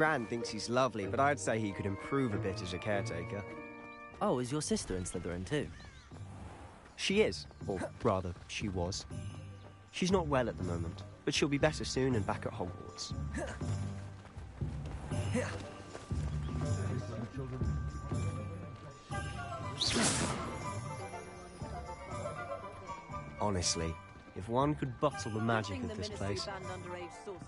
Gran thinks he's lovely, but I'd say he could improve a bit as a caretaker. Oh, is your sister in Slytherin too? She is, or rather, she was. She's not well at the moment, but she'll be better soon and back at Hogwarts. Honestly, if one could bottle the magic of this place,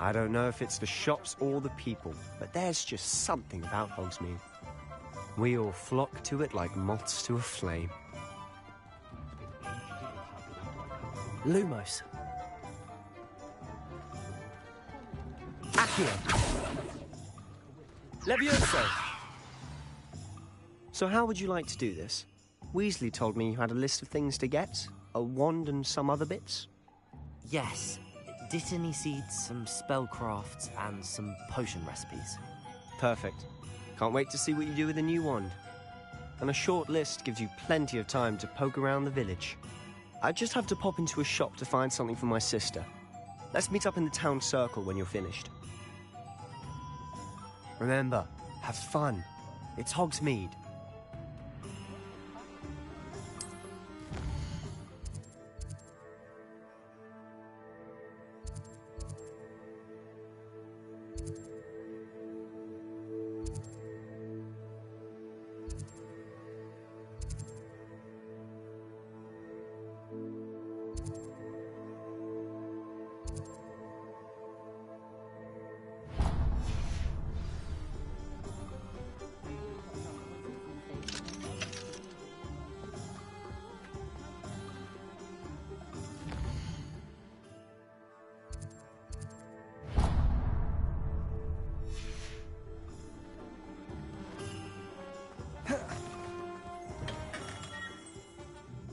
I don't know if it's the shops or the people, but there's just something about Hogsmeade. We all flock to it like moths to a flame. Lumos. Accio! Levioso! So how would you like to do this? Weasley told me you had a list of things to get. A wand and some other bits? Yes. Dittany seeds, some spellcrafts, and some potion recipes. Perfect. Can't wait to see what you do with the new wand. And a short list gives you plenty of time to poke around the village. I just have to pop into a shop to find something for my sister. Let's meet up in the town circle when you're finished. Remember, have fun. It's Hogsmeade.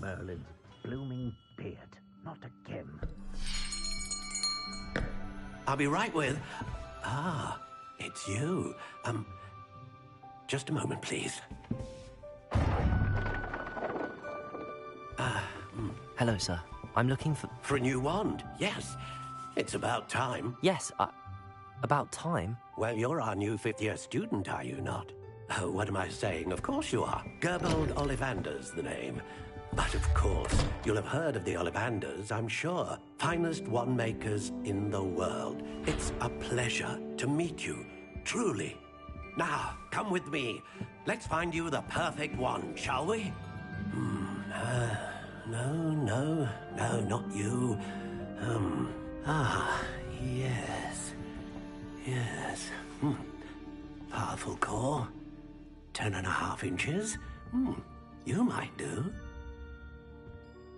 Merlin's blooming beard. Not again. I'll be right with... Ah, it's you. Just a moment, please. Hello, sir. I'm looking for... For a new wand, yes. It's about time. Yes, about time? Well, you're our new fifth-year student, are you not? Oh, what am I saying? Of course you are. Gerbold Ollivander's the name. But of course, you'll have heard of the Ollivanders, I'm sure. Finest wand makers in the world. It's a pleasure to meet you, truly. Now, come with me. Let's find you the perfect wand, shall we? No, not you. Yes. Powerful core. 10.5 inches. You might do.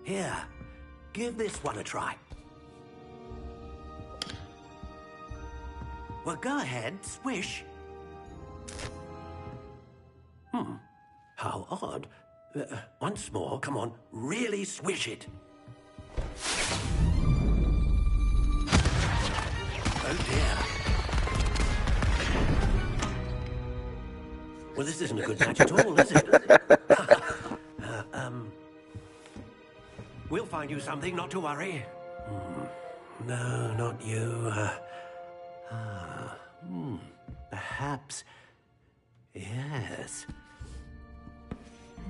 Here, give this one a try. Well, go ahead, swish. How odd. Once more, come on, really swish it. Oh dear. Well, this isn't a good match at all, is it? We'll find you something, not to worry. No, not you. Perhaps... Yes.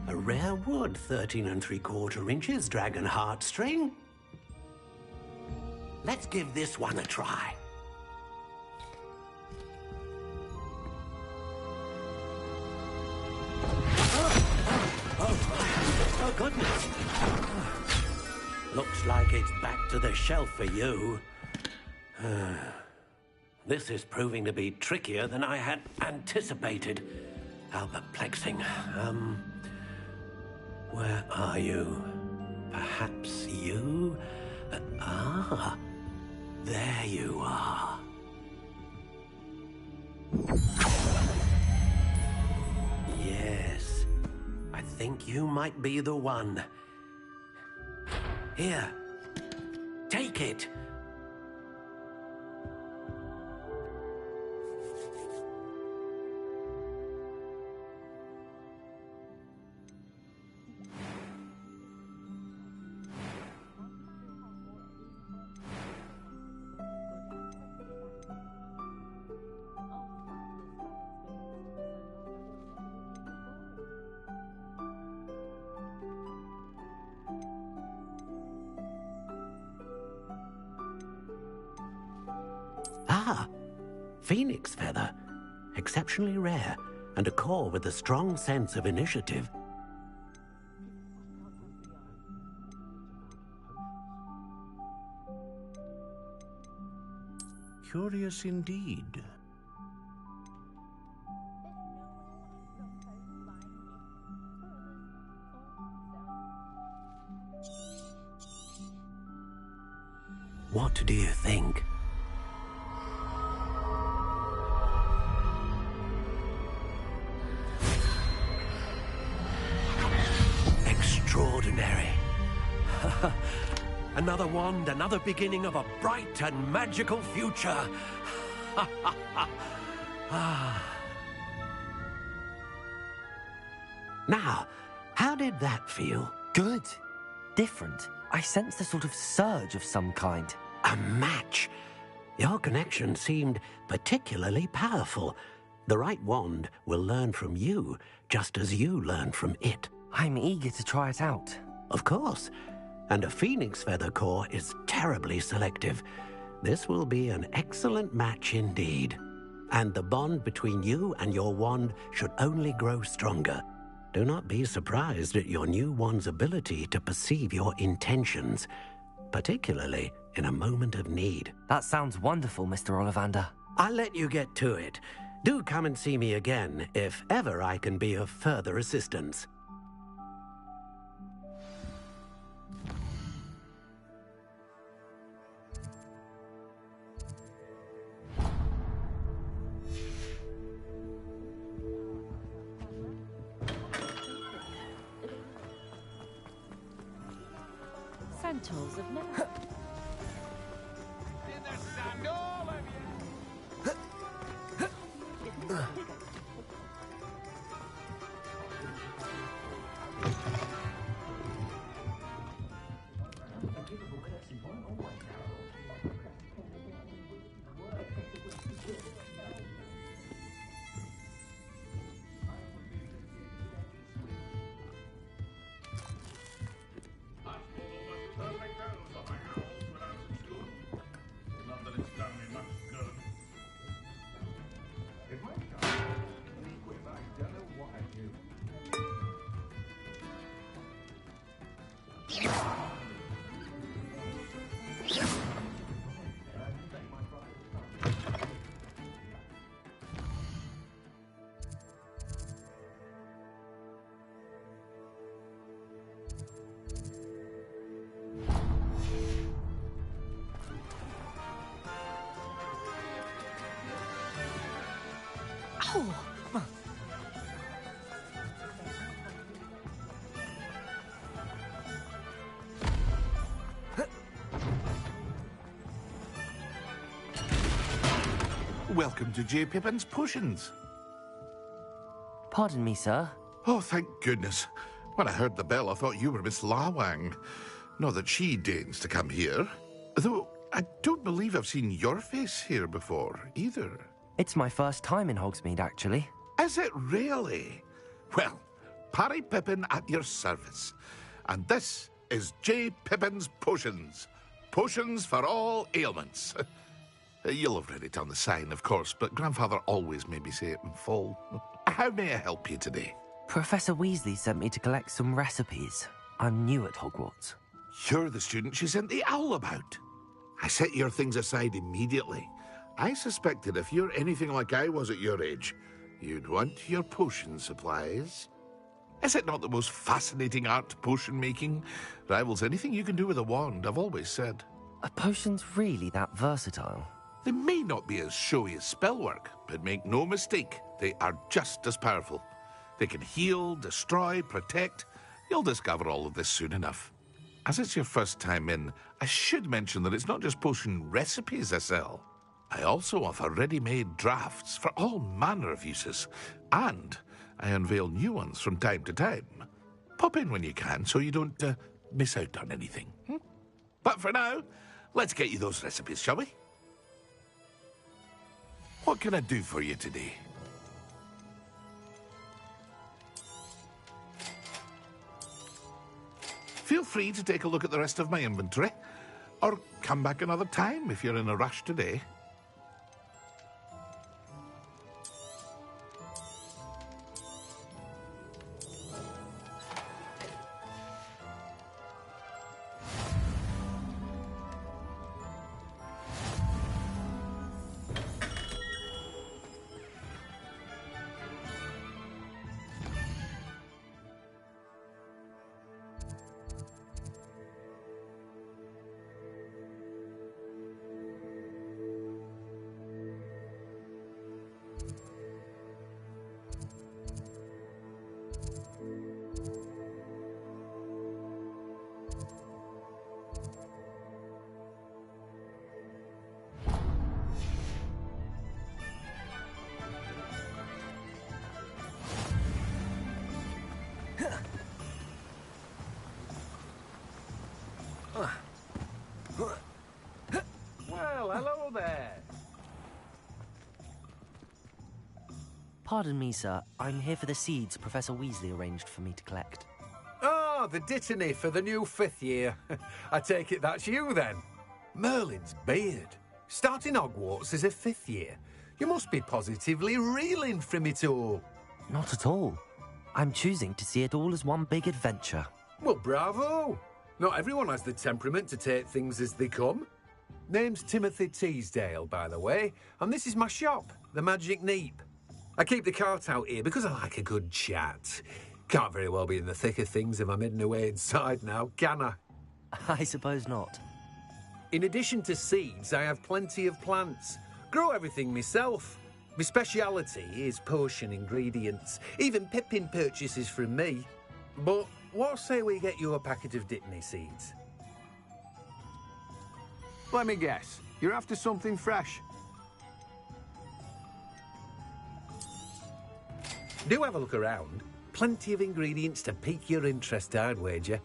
A rare wood, 13 3/4 inches, dragon heartstring. Let's give this one a try. Oh, goodness. Looks like it's back to the shelf for you. This is proving to be trickier than I had anticipated. How perplexing. Where are you? Perhaps you? There you are. Yes, I think you might be the one. Here, take it. Ah, phoenix feather. Exceptionally rare, and a core with a strong sense of initiative. Curious indeed. What do you think? Extraordinary. Another wand, another beginning of a bright and magical future. Now, how did that feel? Good. Different. I sensed a sort of surge of some kind. A match. Your connection seemed particularly powerful. The right wand will learn from you, just as you learn from it. I'm eager to try it out. Of course. And a phoenix feather core is terribly selective. This will be an excellent match indeed. And the bond between you and your wand should only grow stronger. Do not be surprised at your new wand's ability to perceive your intentions, particularly in a moment of need. That sounds wonderful, Mr. Ollivander. I'll let you get to it. Do come and see me again if ever I can be of further assistance. Centaurs have never... Welcome to J. Pippin's Potions. Pardon me, sir. Oh, thank goodness. When I heard the bell, I thought you were Miss Lawang. Not that she deigns to come here. Though, I don't believe I've seen your face here before, either. It's my first time in Hogsmeade, actually. Is it really? Well, Parry Pippin at your service. And this is J. Pippin's Potions. Potions for all ailments. You'll have read it on the sign, of course, but Grandfather always made me say it in full. How may I help you today? Professor Weasley sent me to collect some recipes. I'm new at Hogwarts. You're the student she sent the owl about. I set your things aside immediately. I suspected if you're anything like I was at your age, you'd want your potion supplies. Is it not the most fascinating art, potion making? Rivals anything you can do with a wand, I've always said. Are potions really that versatile? They may not be as showy as spellwork, but make no mistake, they are just as powerful. They can heal, destroy, protect. You'll discover all of this soon enough. As it's your first time in, I should mention that it's not just potion recipes I sell. I also offer ready-made drafts for all manner of uses, and I unveil new ones from time to time. Pop in when you can so you don't miss out on anything. But for now, let's get you those recipes, shall we? What can I do for you today? Feel free to take a look at the rest of my inventory, or come back another time if you're in a rush today. Well, hello there. Pardon me, sir. I'm here for the seeds Professor Weasley arranged for me to collect. Ah, the dittany for the new 5th year. I take it that's you, then. Merlin's beard. Starting Hogwarts as a 5th year. You must be positively reeling from it all. Not at all. I'm choosing to see it all as one big adventure. Well, bravo. Not everyone has the temperament to take things as they come. Name's Timothy Teasdale, by the way, and this is my shop, the Magic Neep. I keep the cart out here because I like a good chat. Can't very well be in the thick of things if I'm hidden away inside now, can I? I suppose not. In addition to seeds, I have plenty of plants. Grow everything myself. My speciality is potion ingredients. Even Pippin purchases from me. But what say we get you a packet of Dittany seeds? Let me guess. You're after something fresh. Do have a look around. Plenty of ingredients to pique your interest, I'd wager.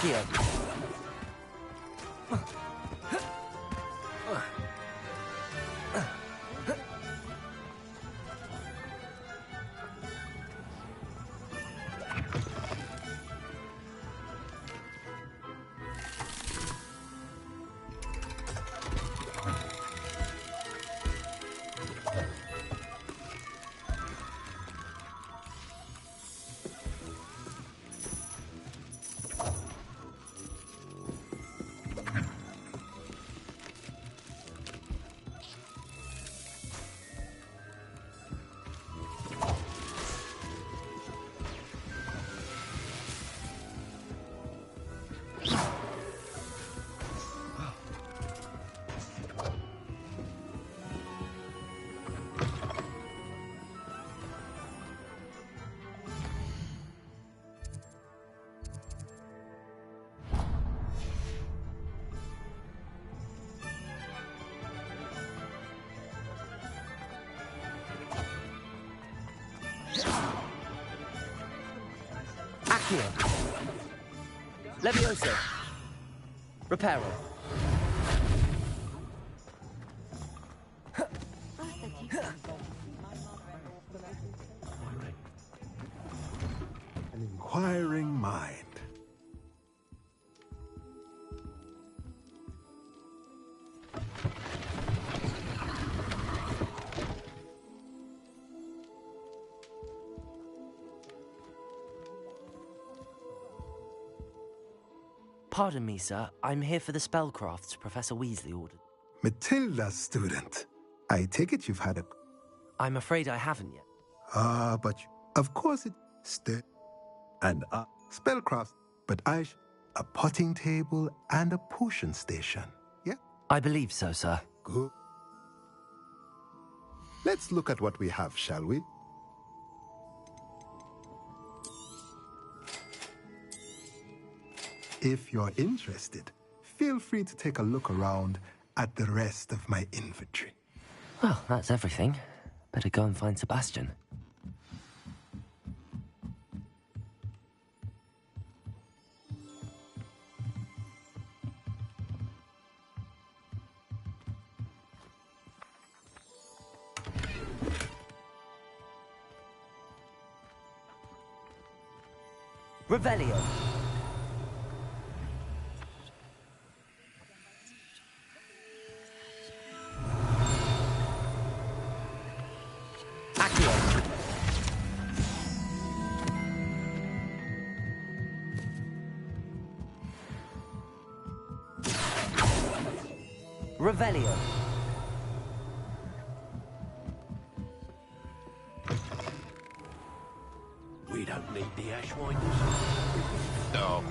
Accio. Accio. Levioso. Reparo. An inquiring mind. Pardon me, sir. I'm here for the spellcrafts Professor Weasley ordered. Matilda's student. I take it you've had a... I'm afraid I haven't yet. but of course it... And spellcraft. But a potting table and a potion station. Yeah? I believe so, sir. Good. Let's look at what we have, shall we? If you're interested, feel free to take a look around at the rest of my inventory. Well, that's everything. Better go and find Sebastian. Revelio. Revelio. We don't need the ash winders. No.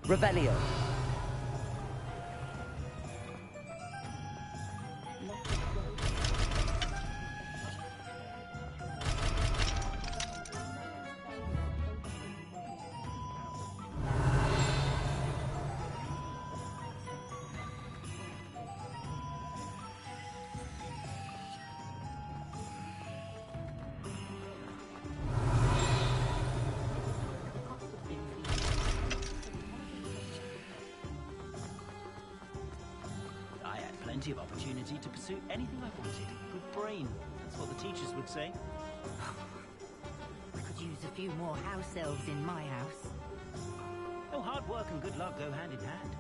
Revelio. Plenty of opportunity to pursue anything I wanted. Good brain. That's what the teachers would say. I could use a few more house elves in my house. Oh, hard work and good luck go hand in hand.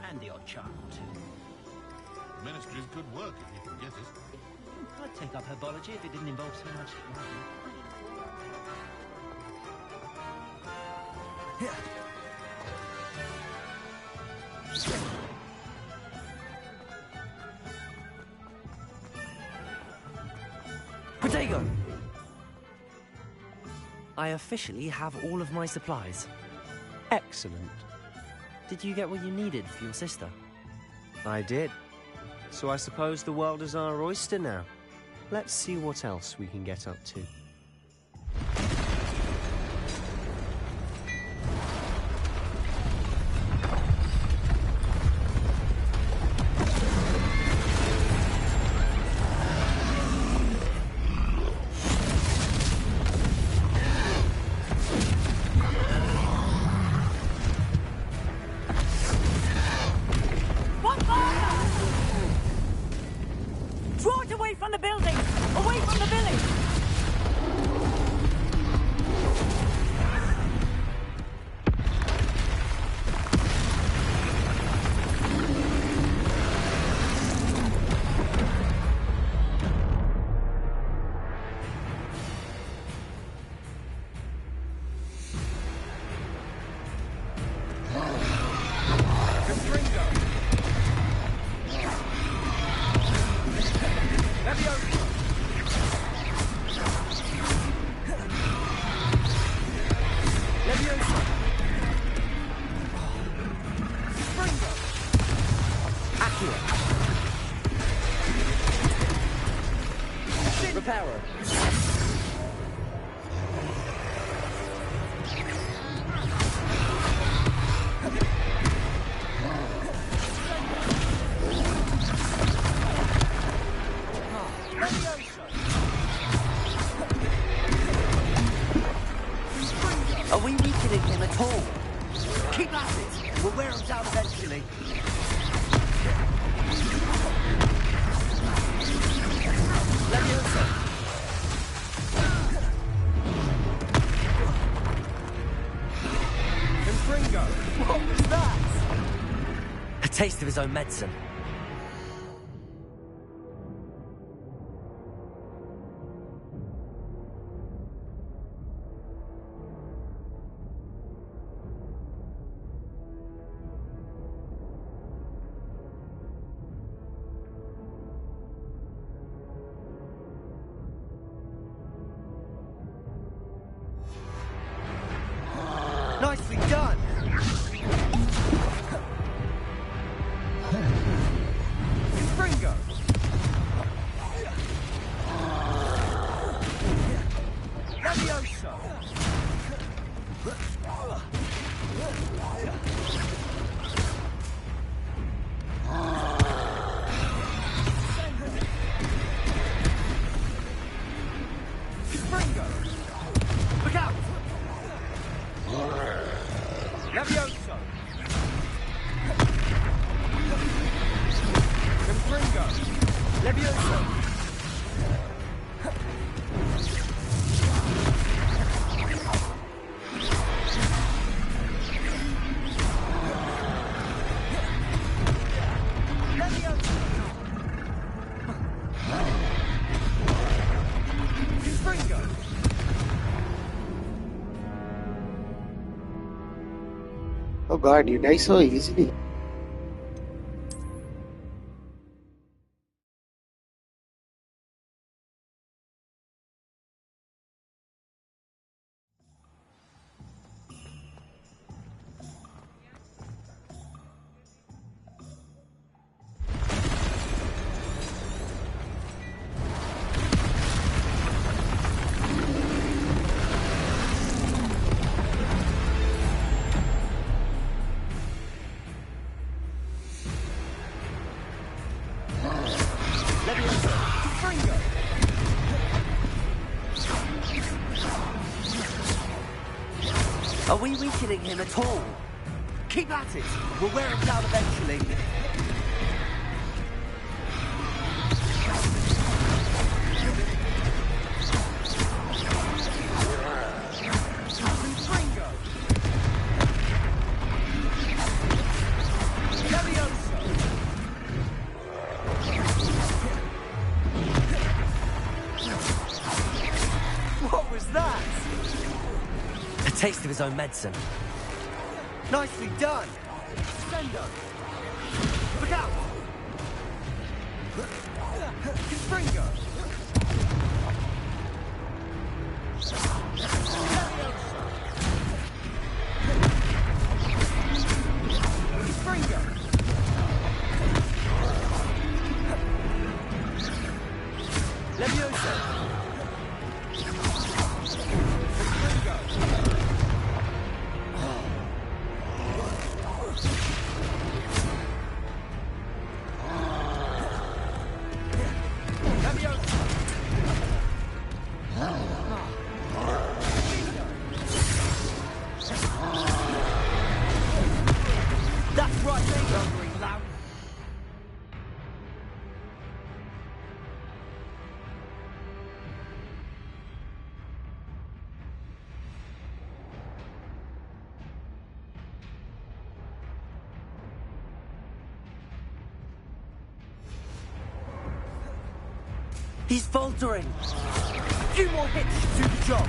And the odd charm or two. Ministry's good work if you can get it. I'd take up herbology if it didn't involve so much Protego! I officially have all of my supplies. Excellent. Did you get what you needed for your sister? I did. So I suppose the world is our oyster now. Let's see what else we can get up to. Draw it away from the building! Away from the village! Reparo. Are we weakening him at all? Keep at it! We'll wear him down eventually. What was that? A taste of his own medicine. Nicely done! Oh god, you die so easily. Are we weakening him at all? Keep at it. We'll wear him down eventually. What was that? A taste of his own medicine. Nicely done! Sendo! Look out! Springo! Springo! Leviosa! That's right, hungry lamb. He's faltering. A few more hits to do the job.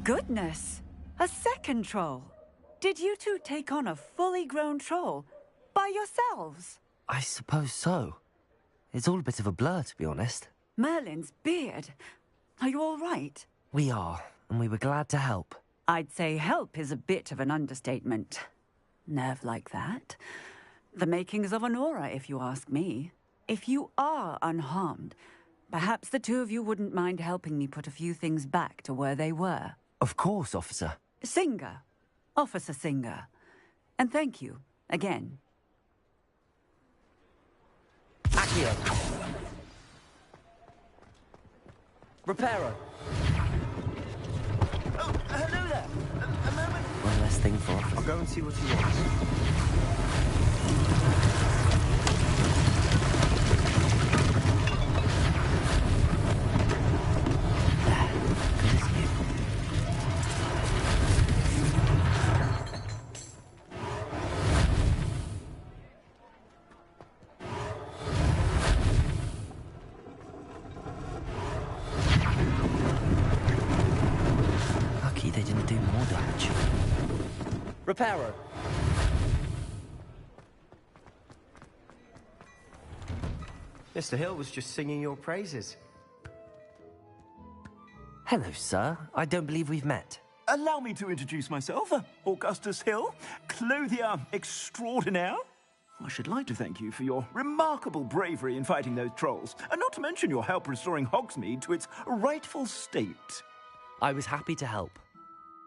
Goodness! A second troll! Did you two take on a fully grown troll? By yourselves? I suppose so. It's all a bit of a blur, to be honest. Merlin's beard. Are you all right? We are, and we were glad to help. I'd say help is a bit of an understatement. Nerve like that. The makings of an aura, if you ask me. If you are unharmed, perhaps the two of you wouldn't mind helping me put a few things back to where they were. Of course, officer. Singer. Officer Singer. And thank you, again. Accio. Reparo. Oh, hello there. A moment. One less thing for officer. I'll go and see what he wants. They didn't do more damage. Reparo. Mr. Hill was just singing your praises. Hello, sir. I don't believe we've met. Allow me to introduce myself, Augustus Hill, clothier extraordinaire. I should like to thank you for your remarkable bravery in fighting those trolls, and not to mention your help restoring Hogsmeade to its rightful state. I was happy to help.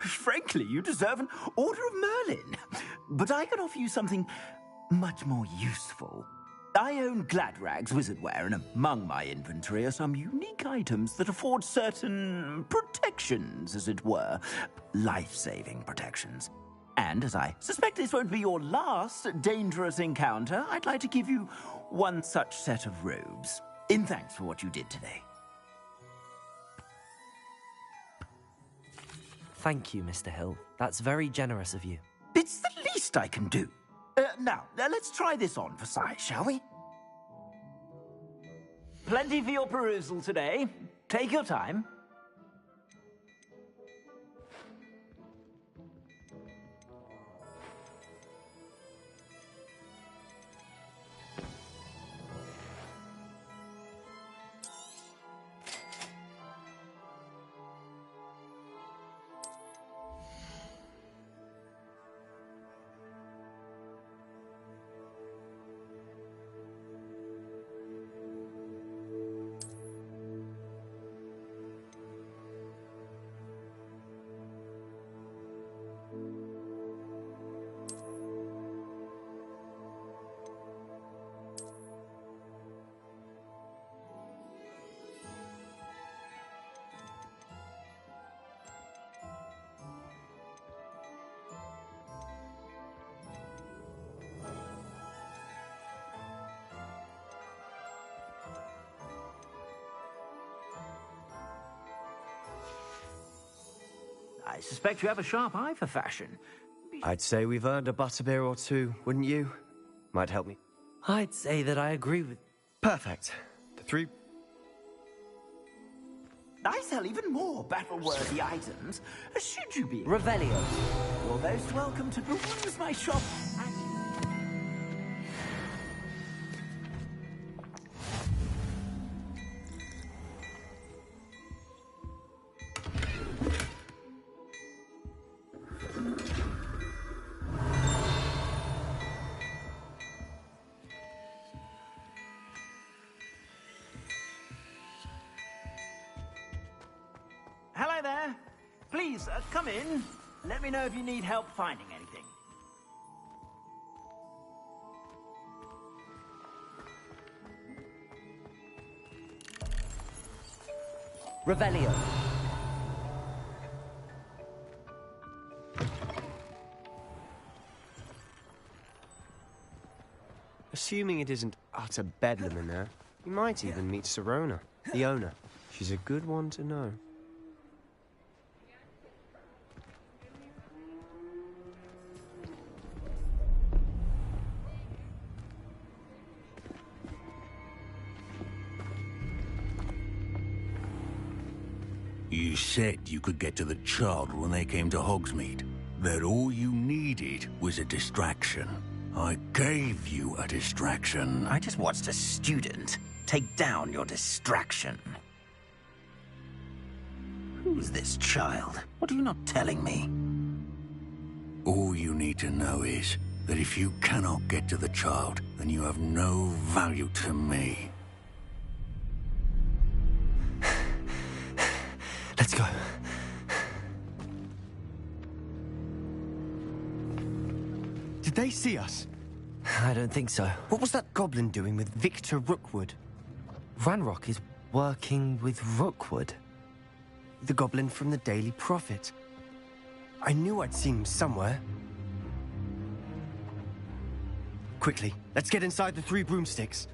Frankly, you deserve an Order of Merlin. But I can offer you something much more useful. I own Gladrag's wizardware, and among my inventory are some unique items that afford certain protections, as it were. Life-saving protections. And as I suspect this won't be your last dangerous encounter, I'd like to give you one such set of robes, in thanks for what you did today. Thank you, Mr. Hill. That's very generous of you. It's the least I can do. Now, let's try this on for size, shall we? Plenty for your perusal today. Take your time. I suspect you have a sharp eye for fashion. I'd say we've earned a butterbeer or two, wouldn't you? Might help me. I'd say that I agree with... Perfect. The three... I sell even more battle-worthy items, should you be... Revelio. You're most welcome to peruse my shop. Hello there. Please, come in. Let me know if you need help finding anything. Revelio. Assuming it isn't utter bedlam in there, you might even meet Sirona, the owner. She's a good one to know. You said you could get to the child when they came to Hogsmeade. That all you needed was a distraction. I gave you a distraction. I just watched a student take down your distraction. Who's this child? What are you not telling me? All you need to know is that if you cannot get to the child, then you have no value to me. Let's go. Did they see us? I don't think so. What was that goblin doing with Victor Rookwood? Ranrock is working with Rookwood. The goblin from the Daily Prophet. I knew I'd seen him somewhere. Quickly, let's get inside the three broomsticks.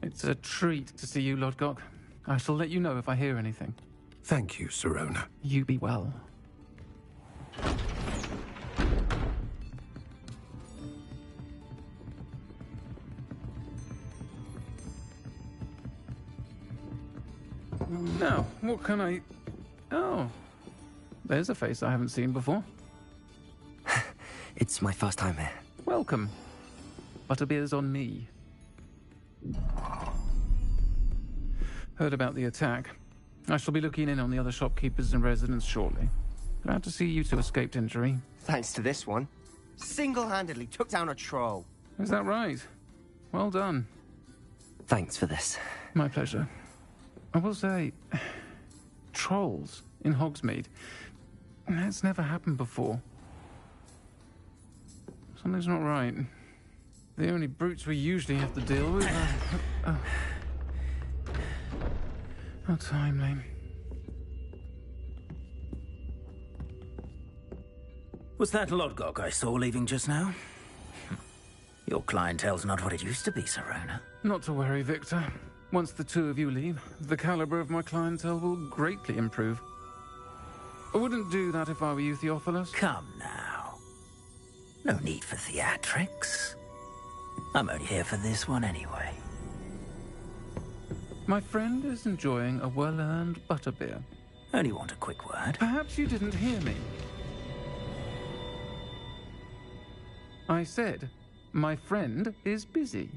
It's a treat to see you, Lodgok. I shall let you know if I hear anything. Thank you, Sirona. You be well. Now, what can I... Oh, there's a face I haven't seen before. It's my first time here. Heard about the attack. I shall be looking in on the other shopkeepers and residents shortly. Glad to see you two escaped injury. Thanks to this one. Single-handedly took down a troll. Is that right? Well done. Thanks for this. My pleasure. I will say, trolls in Hogsmeade. That's never happened before. Something's not right. The only brutes we usually have to deal with are... How timely. Was that Lodgok I saw leaving just now? Your clientele's not what it used to be, Serona. Not to worry, Victor. Once the two of you leave, the caliber of my clientele will greatly improve. I wouldn't do that if I were you, Theophilus. Come now. No need for theatrics. I'm only here for this one anyway. My friend is enjoying a well-earned butterbeer. Only want a quick word. Perhaps you didn't hear me. I said, my friend is busy.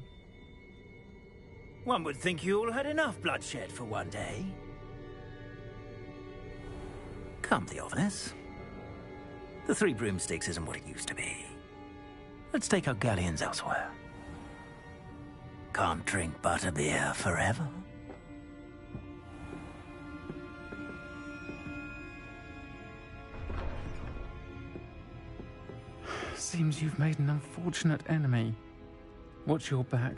One would think you all had enough bloodshed for one day. Come, Theophilus. The Three Broomsticks isn't what it used to be. Let's take our galleons elsewhere. Can't drink butterbeer forever. Seems you've made an unfortunate enemy. Watch your back.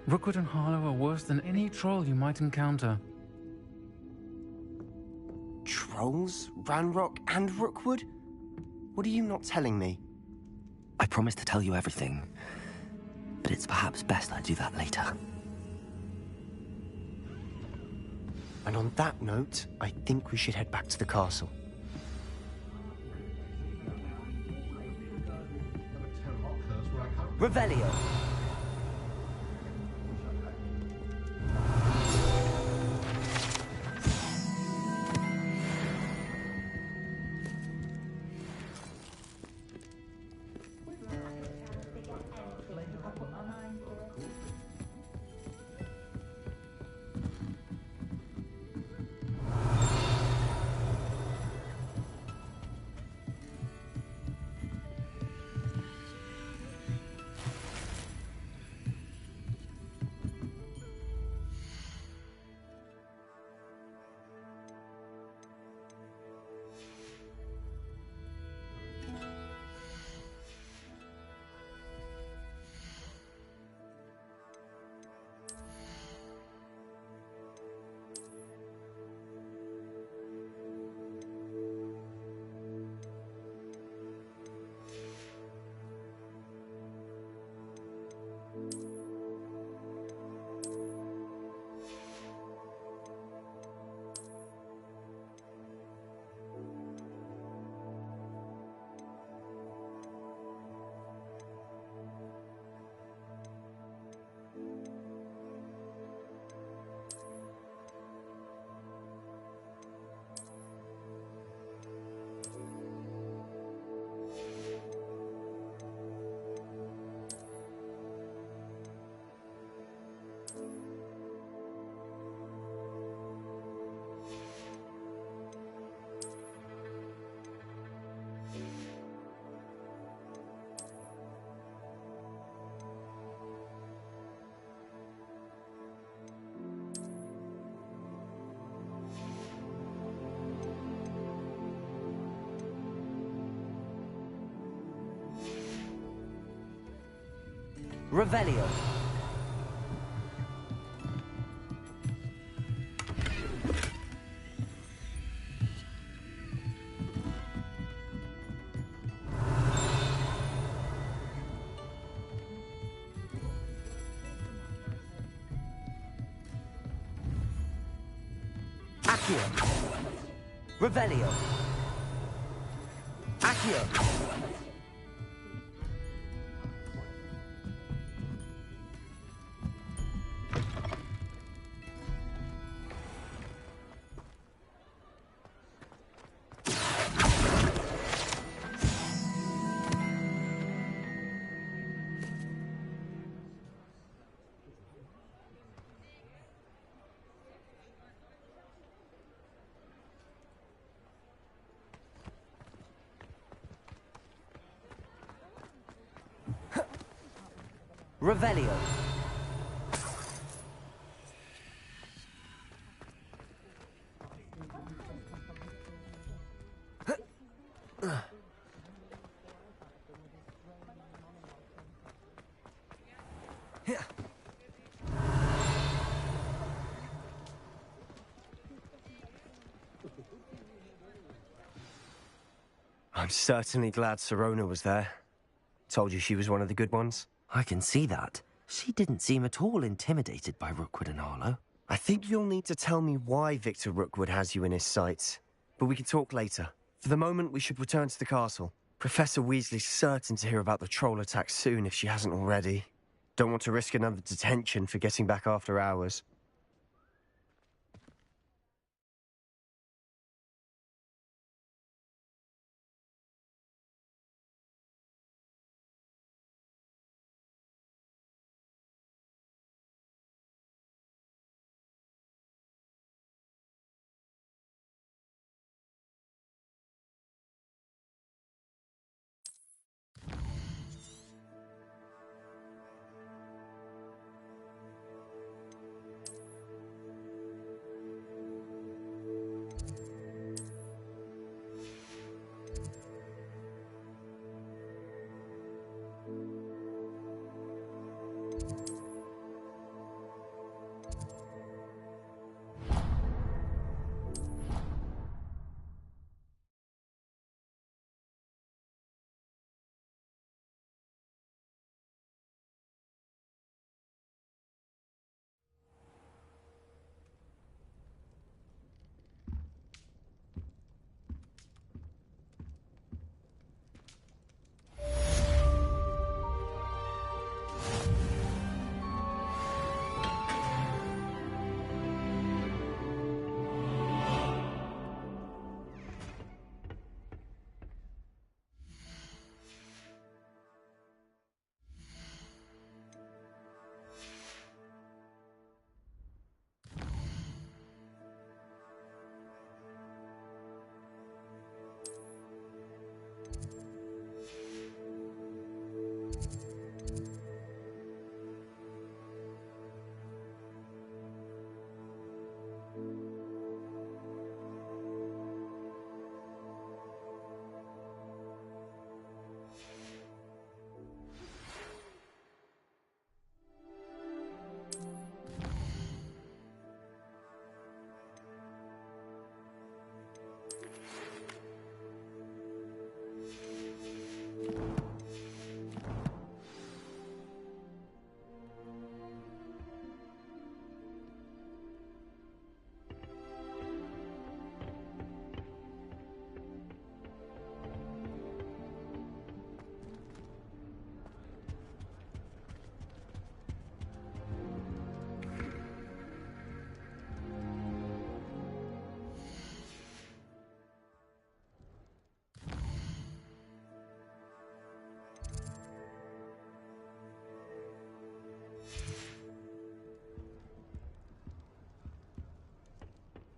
Rookwood and Harlow are worse than any troll you might encounter. Trolls? Ranrock and Rookwood? What are you not telling me? I promised to tell you everything, but it's perhaps best I do that later. And on that note, I think we should head back to the castle. Revelio. Revelio. Accio. Revelio. Accio. Revelio. I'm certainly glad Sirona was there. Told you she was one of the good ones. I can see that. She didn't seem at all intimidated by Rookwood and Harlow. I think you'll need to tell me why Victor Rookwood has you in his sights. But we can talk later. For the moment, we should return to the castle. Professor Weasley's certain to hear about the troll attack soon if she hasn't already. Don't want to risk another detention for getting back after hours.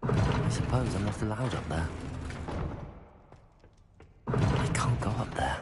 I suppose I'm not allowed up there. I can't go up there.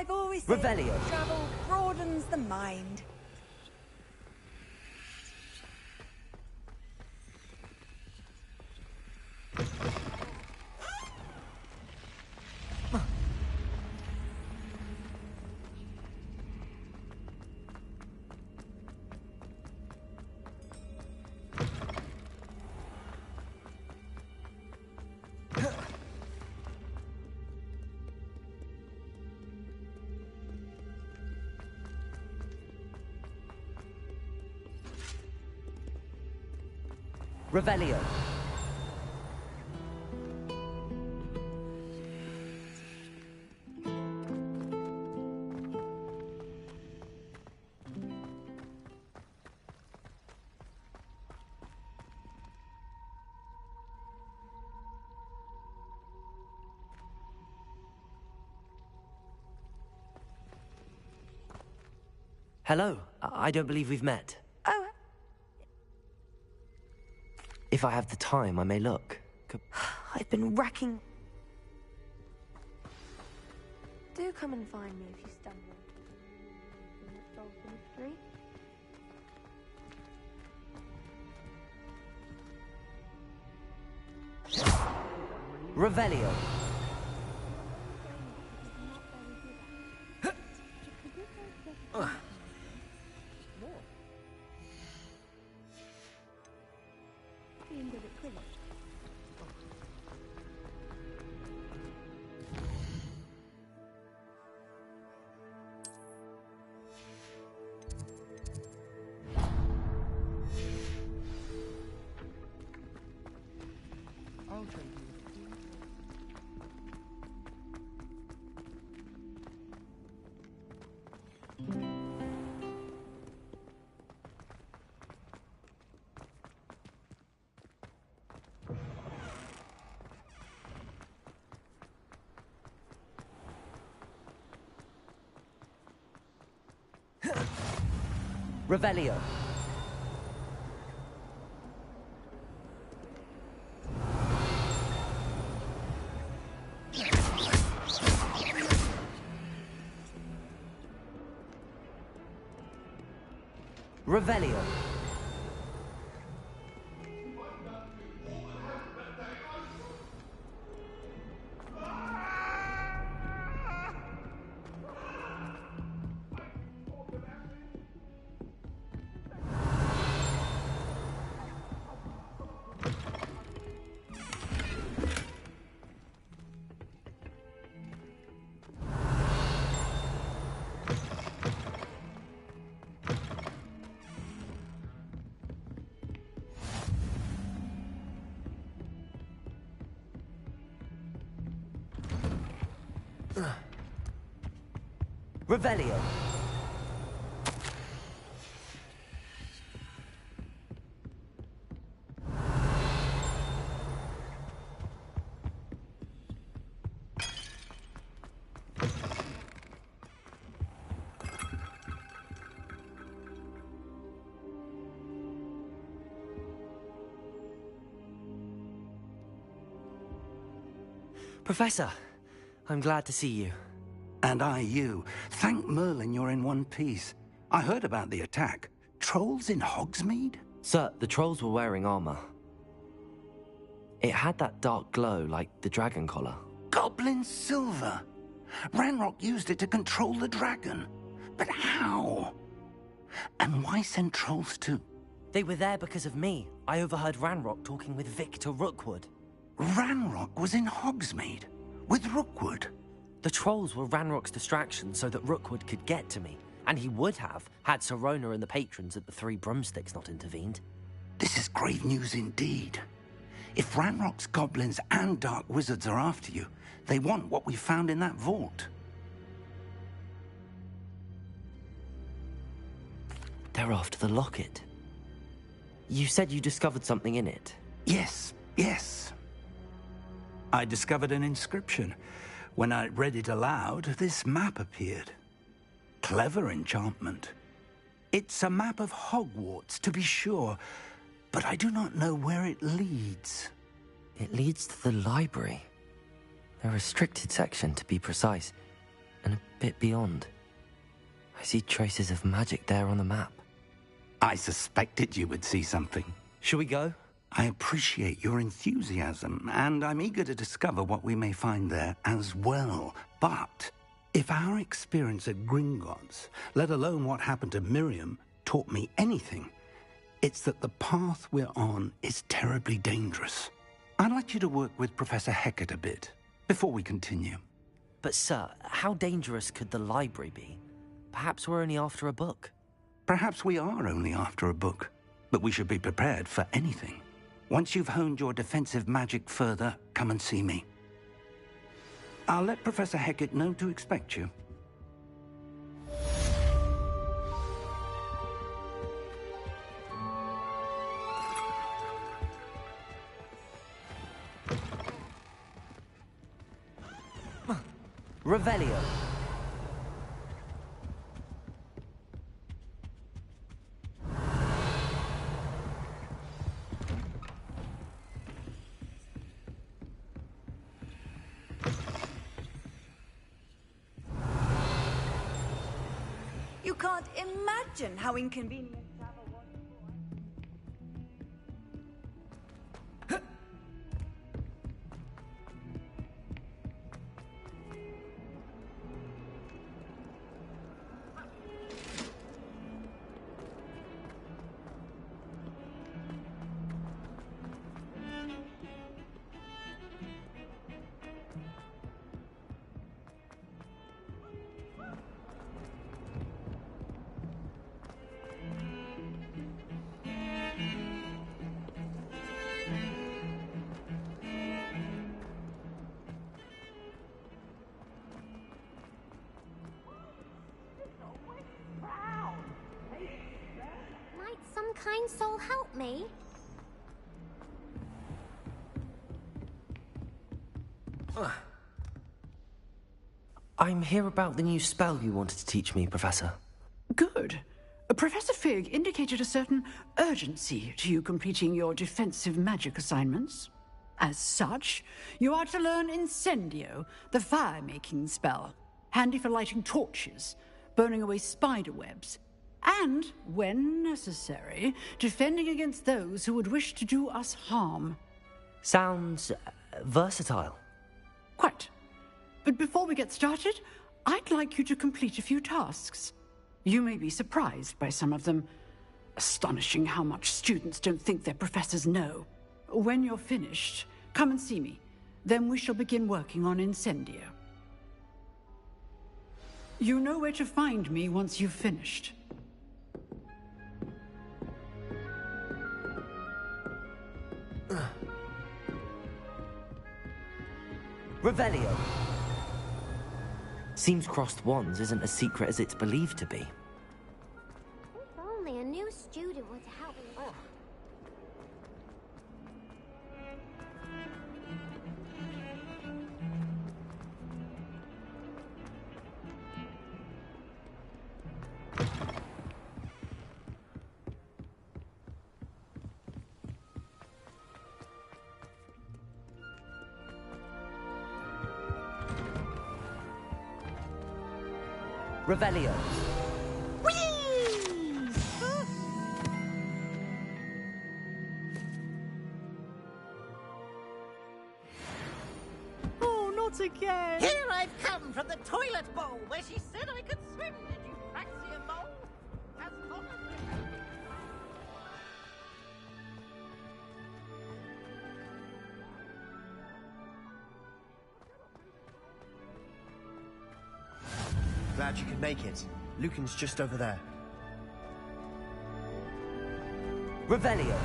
I've always said Revelio. travel broadens the mind. Revelio. Hello. I don't believe we've met. Oh. If I have the time, I may look. I've been racking... Do come and find me if you stumble. Let's solve the mystery. Revelio. Revelio. Revelio. Revelio. Professor, I'm glad to see you. And I you. Thank Merlin you're in one piece. I heard about the attack. Trolls in Hogsmeade? Sir, the trolls were wearing armor. It had that dark glow like the dragon collar. Goblin silver! Ranrock used it to control the dragon. But how? And why send trolls too? They were there because of me. I overheard Ranrock talking with Victor Rookwood. Ranrock was in Hogsmeade? With Rookwood? The trolls were Ranrock's distraction so that Rookwood could get to me. And he would have, had Sirona and the patrons at the Three Broomsticks not intervened. This is grave news indeed. If Ranrock's goblins and dark wizards are after you, they want what we found in that vault. They're after the locket. You said you discovered something in it. Yes, yes. I discovered an inscription. When I read it aloud, this map appeared. Clever enchantment. It's a map of Hogwarts, to be sure, but I do not know where it leads. It leads to the library. A restricted section, to be precise, and a bit beyond. I see traces of magic there on the map. I suspected you would see something. Shall we go? I appreciate your enthusiasm, and I'm eager to discover what we may find there as well. But if our experience at Gringotts, let alone what happened to Miriam, taught me anything, it's that the path we're on is terribly dangerous. I'd like you to work with Professor Hecat a bit before we continue. But sir, how dangerous could the library be? Perhaps we're only after a book. Perhaps we are only after a book, but we should be prepared for anything. Once you've honed your defensive magic further, come and see me. I'll let Professor Hecat know to expect you. Revelio. You can't imagine how inconvenient travel was. Might some kind soul help me? I'm here about the new spell you wanted to teach me, Professor. Good. Professor Fig indicated a certain urgency to you completing your defensive magic assignments. As such, you are to learn Incendio, the fire-making spell, handy for lighting torches, burning away spider webs, and, when necessary, defending against those who would wish to do us harm. Sounds versatile. Quite. But before we get started, I'd like you to complete a few tasks. You may be surprised by some of them. Astonishing how much students don't think their professors know. When you're finished, come and see me. Then we shall begin working on Incendio. You know where to find me once you've finished. Revelio. Seems crossed wands isn't as secret as it's believed to be. If only a new student would help me. Revelio. Oh, not again! Here I've come from the toilet bowl where she said I could swim. Did you fancy a mole? As long as we have... Glad you could make it. Lucan's just over there. Revelio.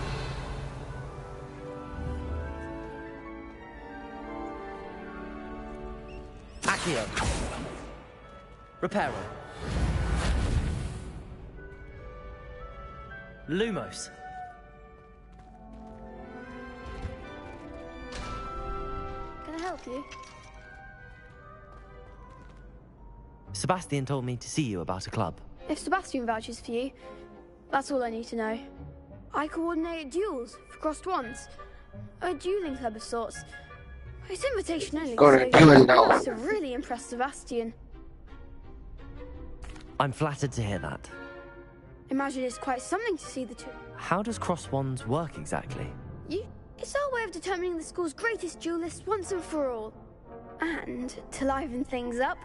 Accio. Reparo. Lumos. Can I help you? Sebastian told me to see you about a club. If Sebastian vouches for you, that's all I need to know. I coordinate duels for crossed wands. A dueling club of sorts. It's invitation only, Gonna so do it now. must have really impressed Sebastian. I'm flattered to hear that. Imagine it's quite something to see the two. How does cross wands work exactly? It's our way of determining the school's greatest duelist once and for all. And, to liven things up,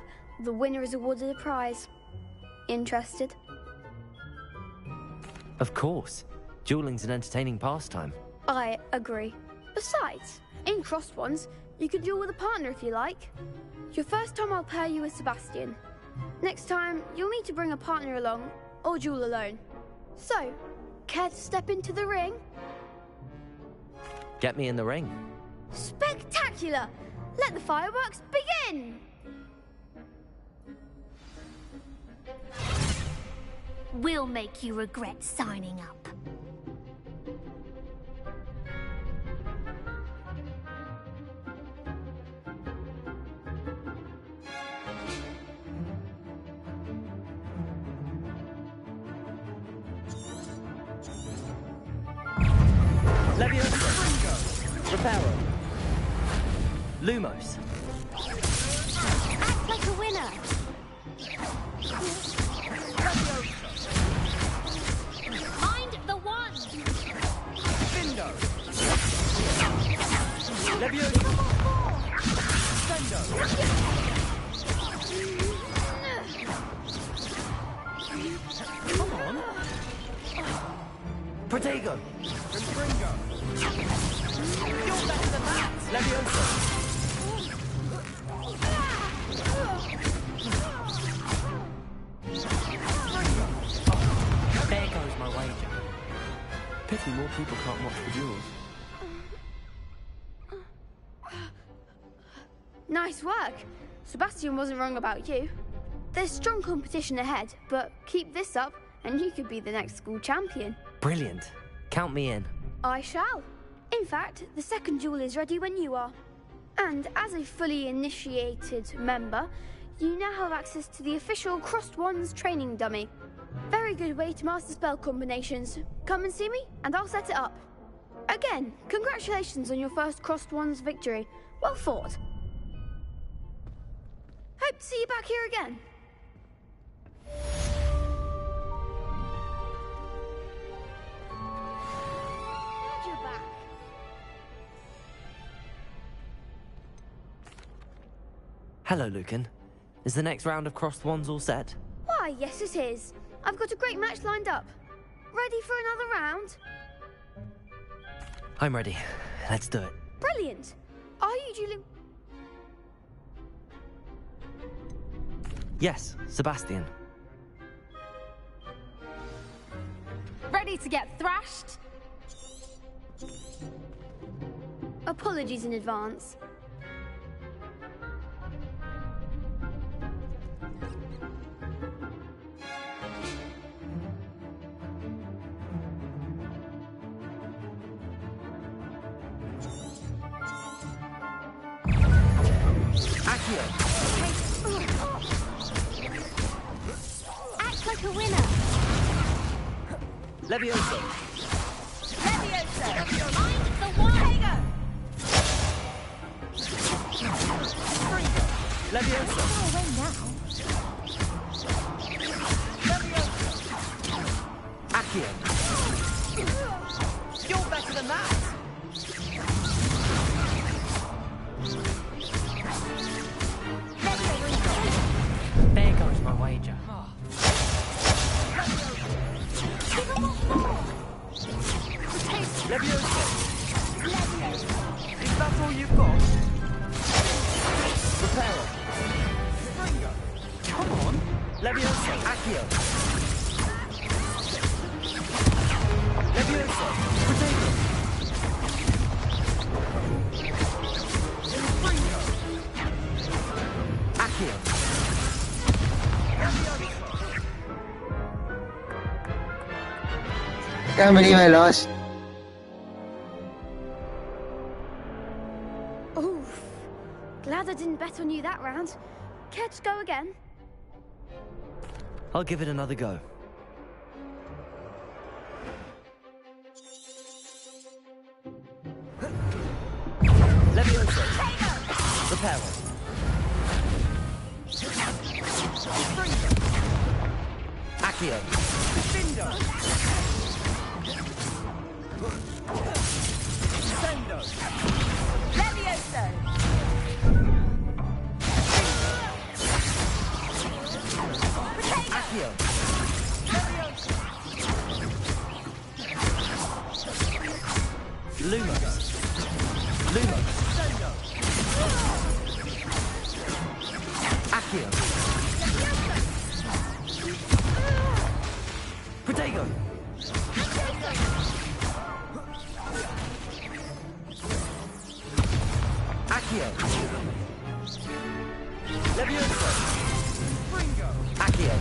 the winner is awarded a prize. Interested? Of course. Dueling's an entertaining pastime. I agree. Besides, in crossed ones, you can duel with a partner if you like. Your first time I'll pair you with Sebastian. Next time, you'll need to bring a partner along, or duel alone. So, care to step into the ring? Get me in the ring. Spectacular! Let the fireworks begin! We'll make you regret signing up. Leviosa. Reparo. Lumos. Act like a winner. Leviosa. Protego! And Gringo! You're better than that! Leviosa! There goes my wager. Pity more people can't watch the duels. Nice work. Sebastian wasn't wrong about you. There's strong competition ahead, but keep this up and you could be the next school champion. Brilliant. Count me in. I shall. In fact, the second duel is ready when you are. And as a fully initiated member, you now have access to the official Crossed Wands training dummy. Very good way to master spell combinations. Come and see me, and I'll set it up. Again, congratulations on your first Crossed Wands victory. Well fought. Hope to see you back here again. Glad you're back. Hello, Lucan. Is the next round of Crossed Wands all set? Why, yes it is. I've got a great match lined up. Ready for another round? I'm ready. Let's do it. Brilliant. Are you dueling? Yes, Sebastian. Ready to get thrashed? Apologies in advance. Accio! Act like a winner. Leviosa! Leviosa! Mind the one. Leviosa! Away now. Accio! You're better than that! There goes my wager. Leviosa! Is that all you've got? Prepare it. Come on! Leviosa! Accio! Leviosa! Protego! Accio! Camry veloz. Oof. Glad I didn't bet on you that round. Care to go again? I'll give it another go. Leviosa! Reparo! Accio! Cindo! Sendo! Leviosa! Accio! Lumos! Lumos! Accio! Protego! Accio! Leviosa! Accio!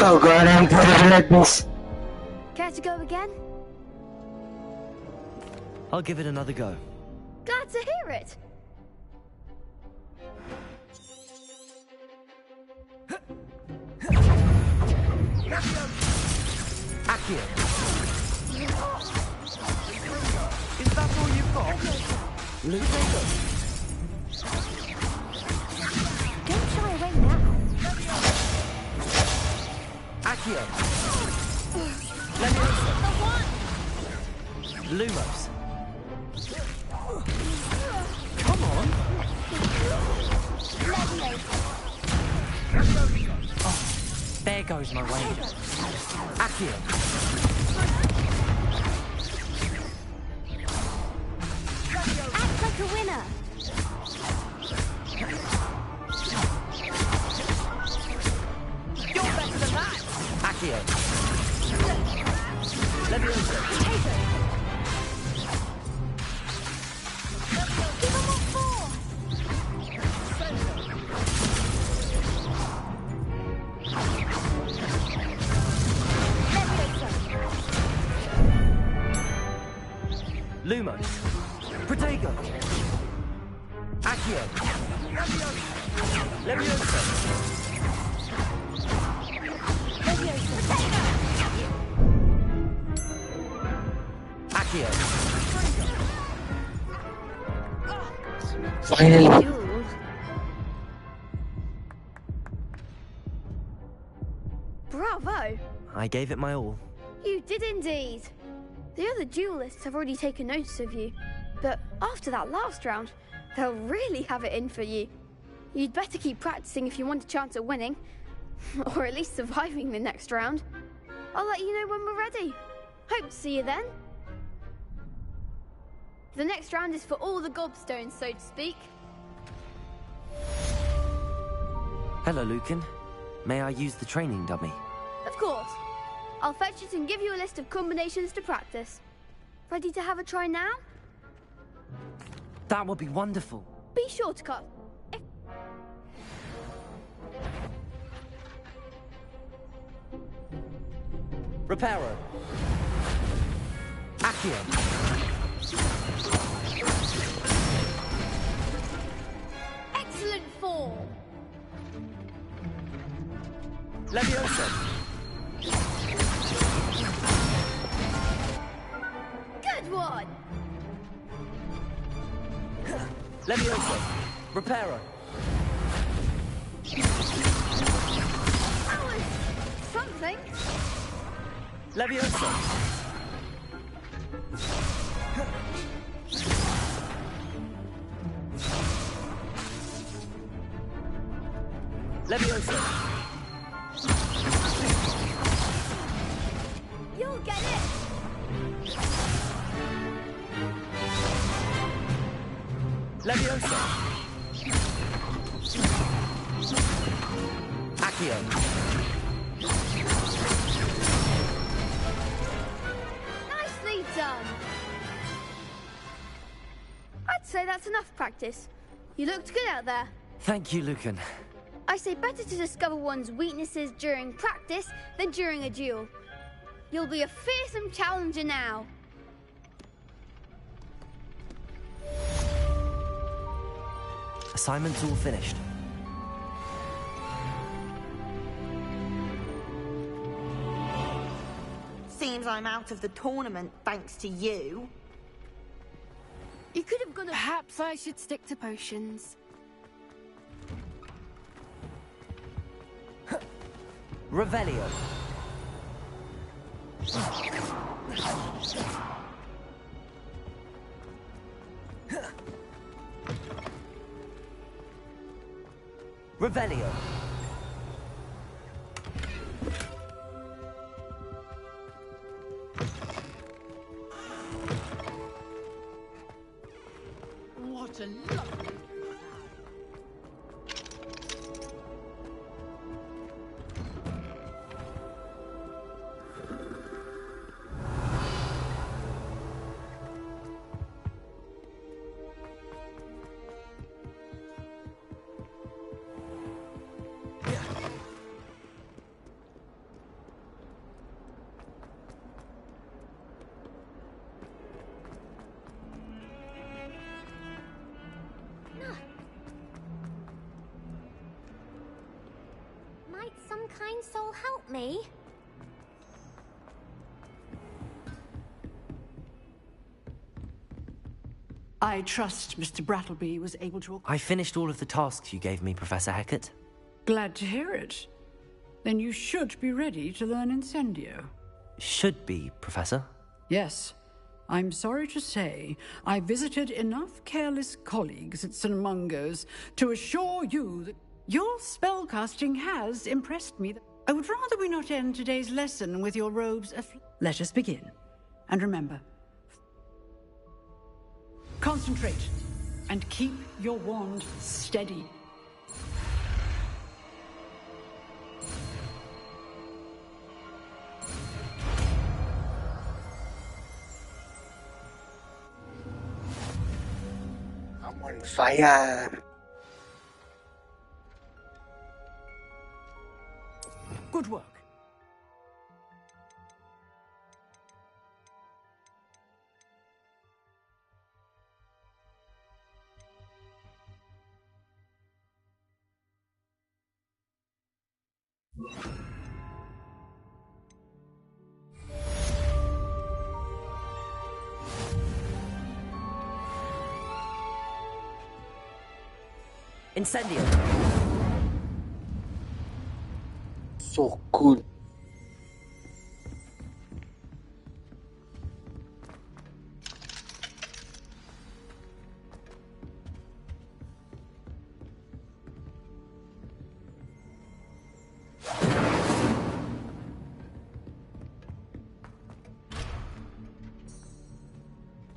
Oh god, I'm put it like this. Care to go again? I'll give it another go. Glad to hear it. Accio! Is that all you've got? Protego! Don't shy away now. Accio! Leviosa! Lumos! Come on! There goes my wager. Accio. Act like a winner. You're better than that! Accio. Leviosa. Take it. Give him what for. Lumos. Protego. Accio. Leviosa. Accio. Finally. Bravo! I gave it my all. You did indeed. The other duelists have already taken notice of you, but after that last round, they'll really have it in for you. You'd better keep practicing if you want a chance at winning, or at least surviving the next round. I'll let you know when we're ready. Hope to see you then. The next round is for all the gobstones, so to speak. Hello, Lucan. May I use the training dummy? Of course. I'll fetch it and give you a list of combinations to practice. Ready to have a try now? That would be wonderful. Be sure to cut. Reparo. Accio. Excellent form. Leviosa. Good one. Leviosa. Reparo. That was something. Leviosa. Leviosa. You'll get it. Leviosa. Accio. Nicely done. I'd say that's enough practice. You looked good out there. Thank you, Lucan. I say better to discover one's weaknesses during practice than during a duel. You'll be a fearsome challenger now. Assignment's all finished. Seems I'm out of the tournament thanks to you. You could have gone. Perhaps I should stick to potions. Revelio. Revelio. What a lovely... Might some kind soul help me? I trust Mr. Brattleby was able to... I finished all of the tasks you gave me, Professor Hecat. Glad to hear it. Then you should be ready to learn Incendio. Should be, Professor. Yes. I'm sorry to say, I visited enough careless colleagues at St. Mungo's to assure you that your spellcasting has impressed me. I would rather we not end today's lesson with your robes Let us begin. And remember, concentrate and keep your wand steady. I'm on fire. Good work. Incendio. So cool.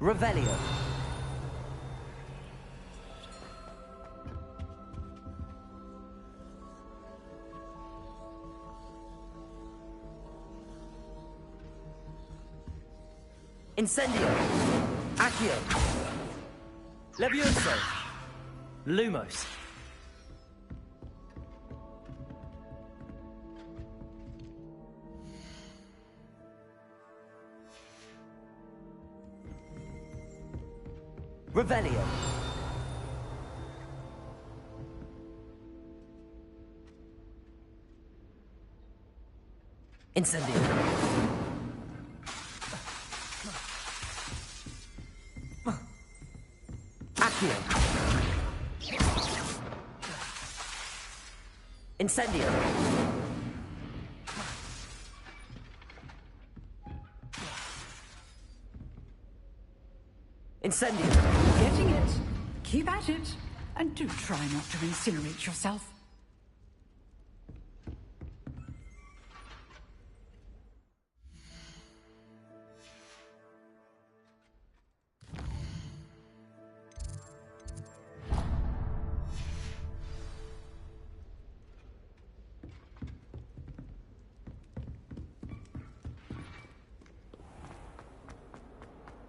Revelio. Incendio. Accio. Levioso. Lumos. Revelio. Incendio. Accio. Incendio. Incendio. Getting it. Keep at it. And do try not to incinerate yourself.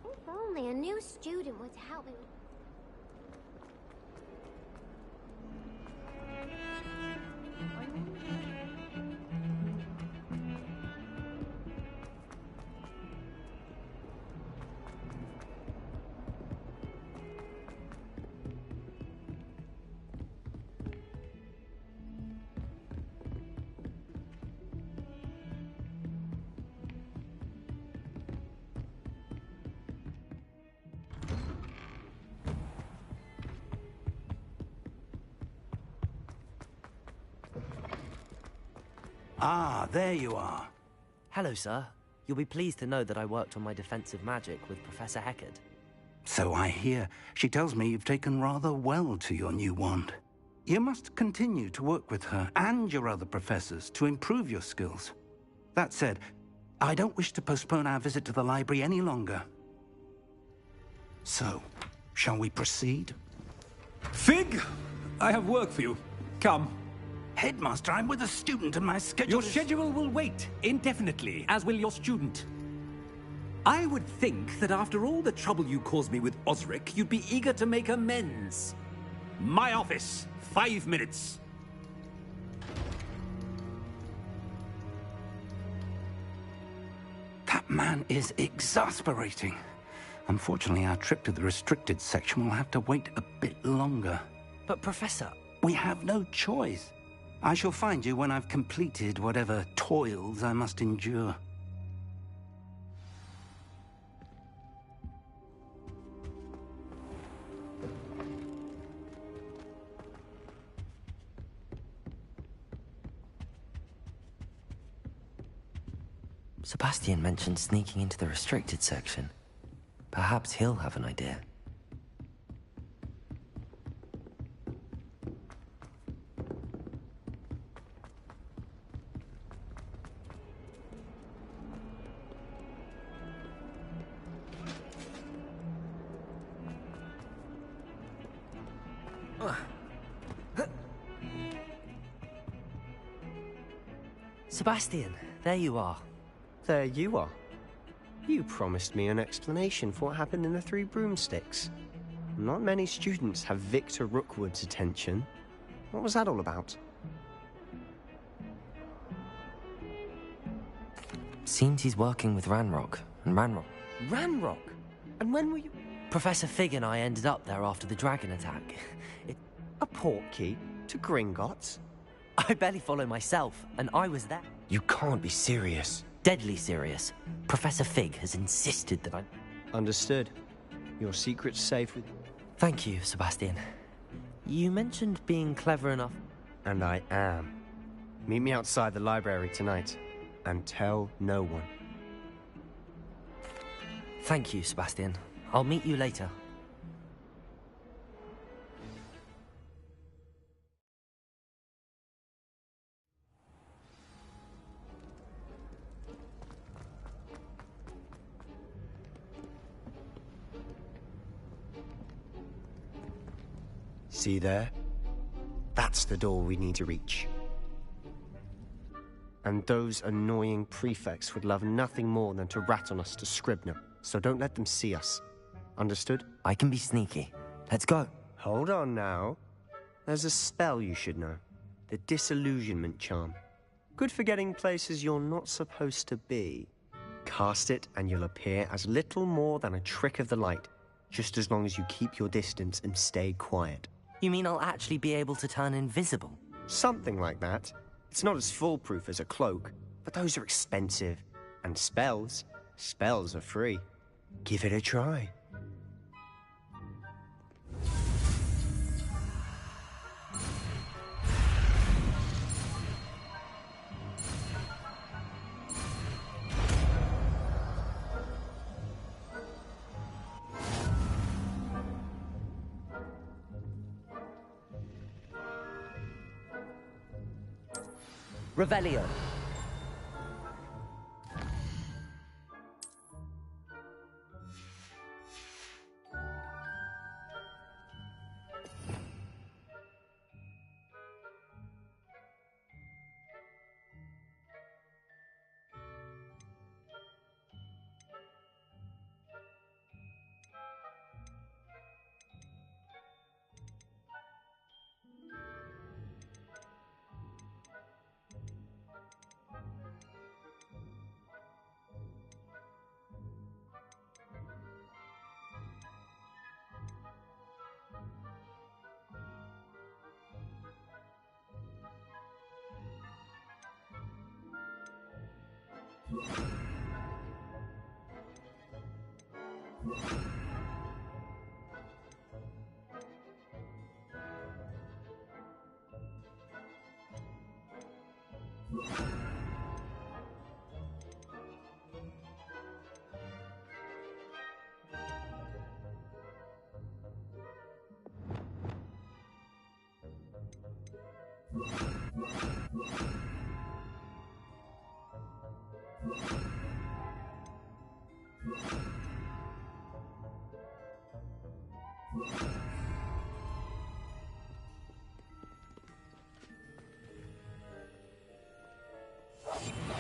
If only a new student would help me. Ah, there you are. Hello, sir. You'll be pleased to know that I worked on my defensive magic with Professor Heckard. So I hear. She tells me you've taken rather well to your new wand. You must continue to work with her and your other professors to improve your skills. That said, I don't wish to postpone our visit to the library any longer. So, shall we proceed? Fig! I have work for you. Come. Headmaster, I'm with a student and my schedule Your schedule will wait indefinitely, as will your student. I would think that after all the trouble you caused me with Osric, you'd be eager to make amends. My office, 5 minutes. That man is exasperating. Unfortunately, our trip to the restricted section will have to wait a bit longer. But, Professor... We have no choice. I shall find you when I've completed whatever toils I must endure. Sebastian mentioned sneaking into the restricted section. Perhaps he'll have an idea. Sebastian, there you are. There you are. You promised me an explanation for what happened in the Three Broomsticks. Not many students have Victor Rookwood's attention. What was that all about? Seems he's working with Ranrock, and Ranrock... Ranrock? And when were you... Professor Fig and I ended up there after the dragon attack. A portkey to Gringotts? I barely follow myself, and I was there. You can't be serious. Deadly serious. Professor Fig has insisted that I... Understood. Your secret's safe with... Thank you, Sebastian. You mentioned being clever enough... And I am. Meet me outside the library tonight, and tell no one. Thank you, Sebastian. I'll meet you later. See there? That's the door we need to reach. And those annoying prefects would love nothing more than to rat on us to Scribner, so don't let them see us. Understood? I can be sneaky. Let's go. Hold on now. There's a spell you should know. The Disillusionment Charm. Good for getting places you're not supposed to be. Cast it and you'll appear as little more than a trick of the light, just as long as you keep your distance and stay quiet. You mean I'll actually be able to turn invisible? Something like that. It's not as foolproof as a cloak, but those are expensive. And spells are free. Give it a try. Revelio.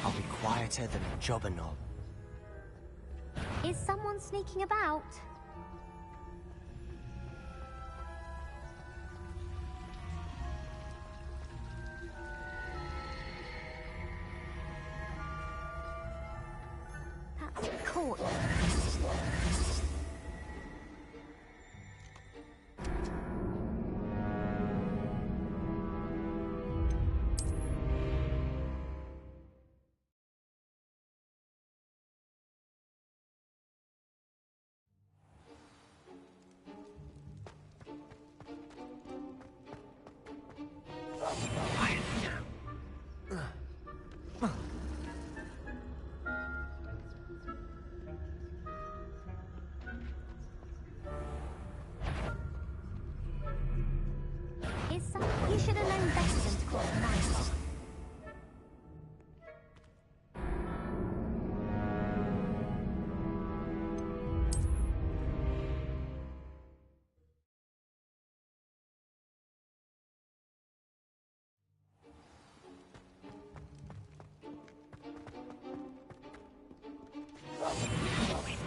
I'll be quieter than a jobber knob. Is someone sneaking about? That's a court.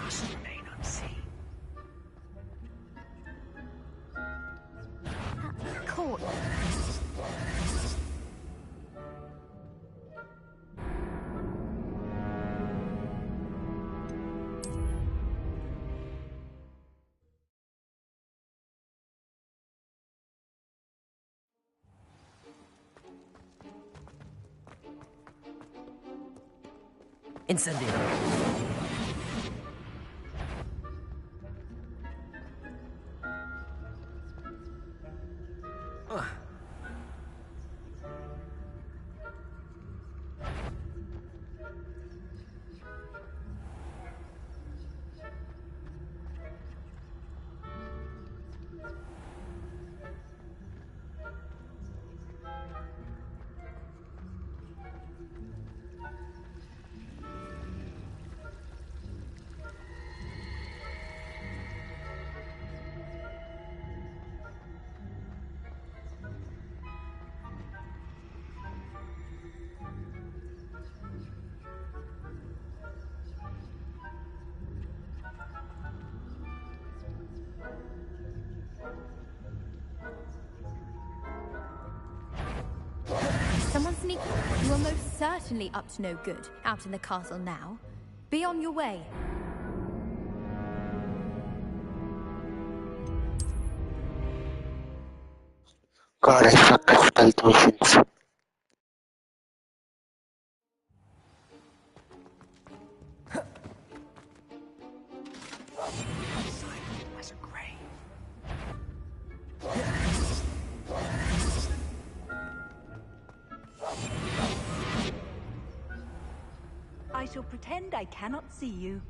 must remain unseen. Court. Incendio. Someone sneaking. You are most certainly up to no good out in the castle now. Be on your way. God, I suck at stealth missions. As a grave. I shall pretend I cannot see you.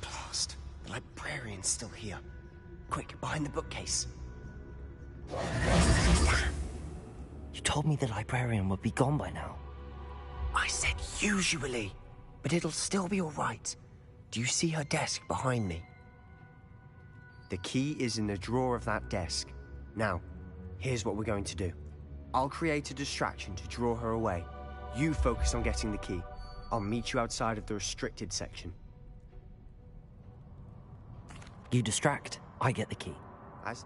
Blast. The librarian's still here. Quick, behind the bookcase. You told me the librarian would be gone by now. I said usually, but it'll still be all right. Do you see her desk behind me? The key is in the drawer of that desk. Now, here's what we're going to do. I'll create a distraction to draw her away. You focus on getting the key. I'll meet you outside of the restricted section. You distract, I get the key. As...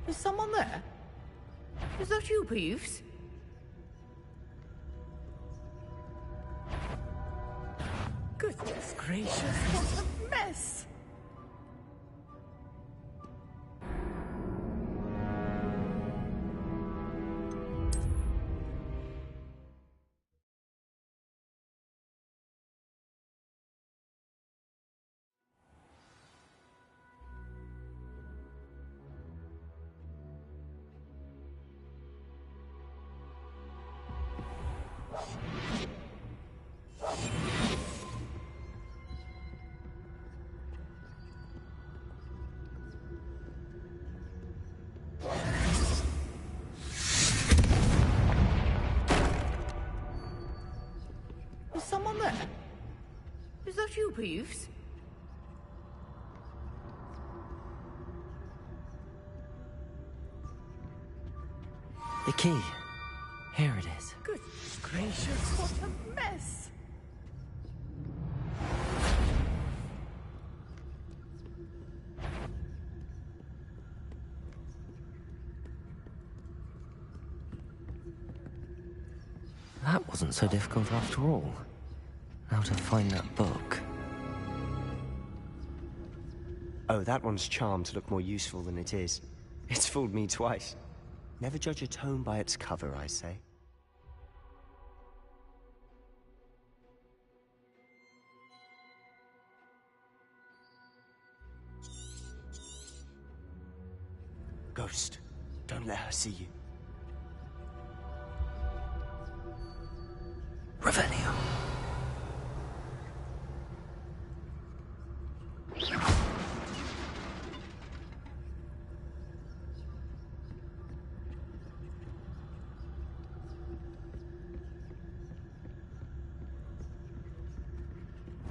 Is someone there? Is that you, Peeves? Goodness gracious, what a mess! Is someone there? Is that you, Peeves? The key. Here it is. Goodness gracious, what a mess! wasn't so difficult after all. How to find that book? Oh, that one's charmed to look more useful than it is. It's fooled me twice. Never judge a tome by its cover, I say. Ghost, don't let her see you. Revelio.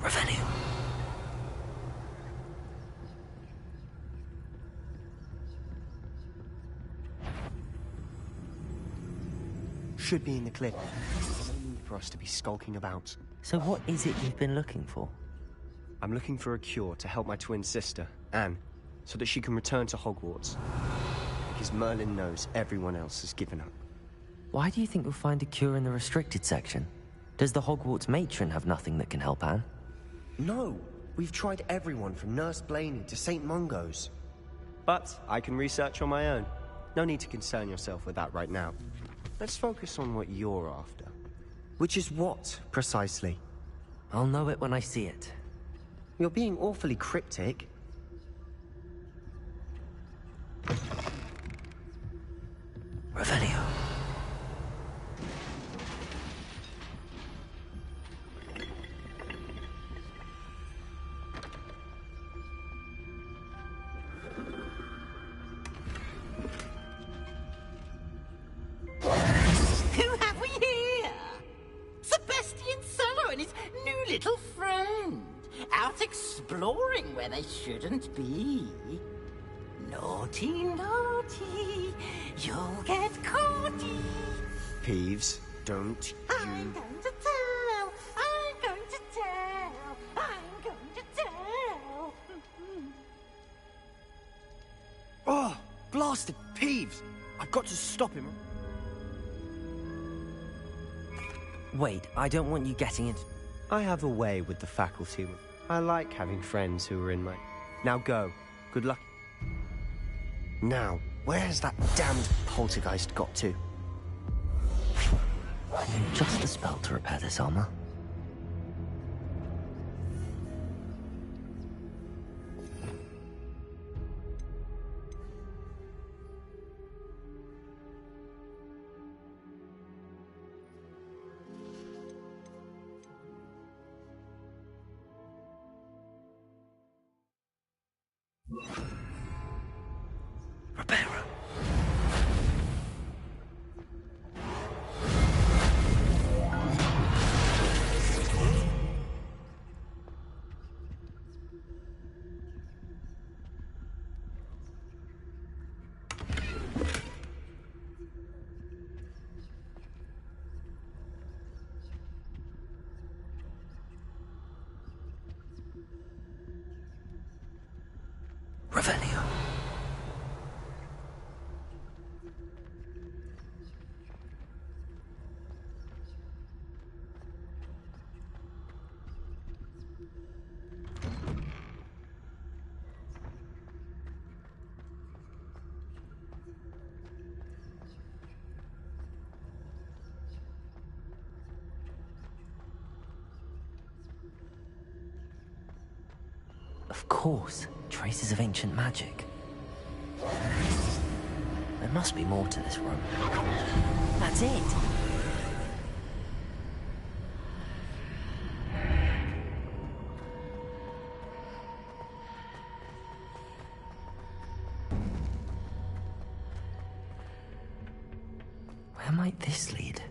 Revelio. Should be in the cliff. There's no need for us to be skulking about. So what is it you've been looking for? I'm looking for a cure to help my twin sister, Anne, so that she can return to Hogwarts. Because Merlin knows everyone else has given up. Why do you think you'll find a cure in the restricted section? Does the Hogwarts matron have nothing that can help Anne? No! We've tried everyone from Nurse Blaney to St. Mungo's. But I can research on my own. No need to concern yourself with that right now. Let's focus on what you're after. Which is what, precisely? I'll know it when I see it. You're being awfully cryptic. Revelio. Who have we here? Sebastian Cello and his new little friend. Out exploring where they shouldn't be. Naughty, naughty, you'll get caughty. Peeves, don't I'm going to tell, I'm going to tell, I'm going to tell. Oh, blasted Peeves! I've got to stop him. Wait, I don't want you getting it. I have a way with the faculty. I like having friends who are in my... Now go. Good luck. Now, where's that damned poltergeist got to? I need just the spell to repair this armor. Reparo. Revelio. Of course, traces of ancient magic. There must be more to this room. That's it! Where might this lead?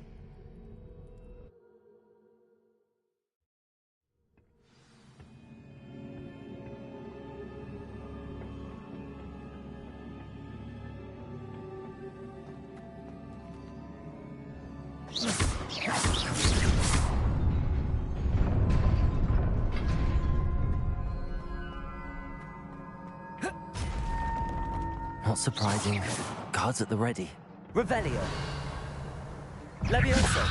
Not surprising. Guards at the ready. Revelio. Levioso.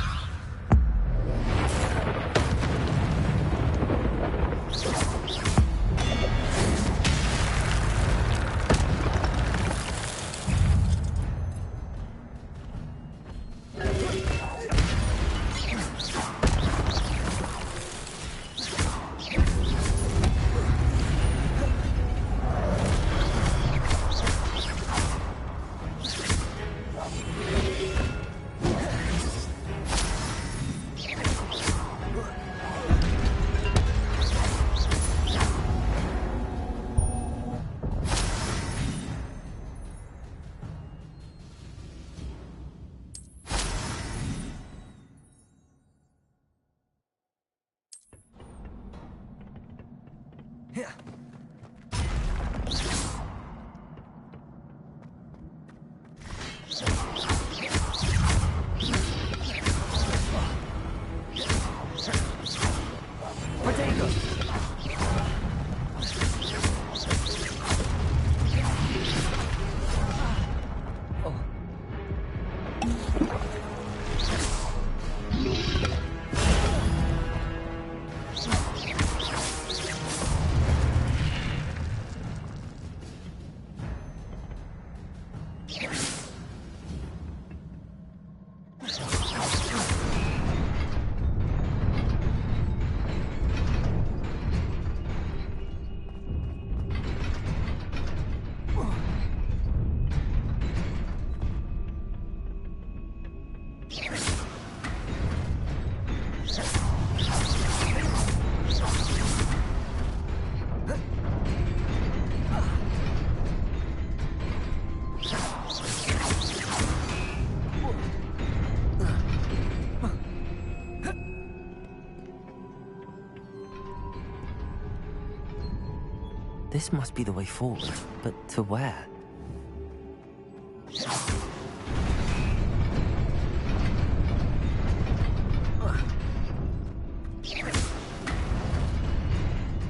This must be the way forward, but to where?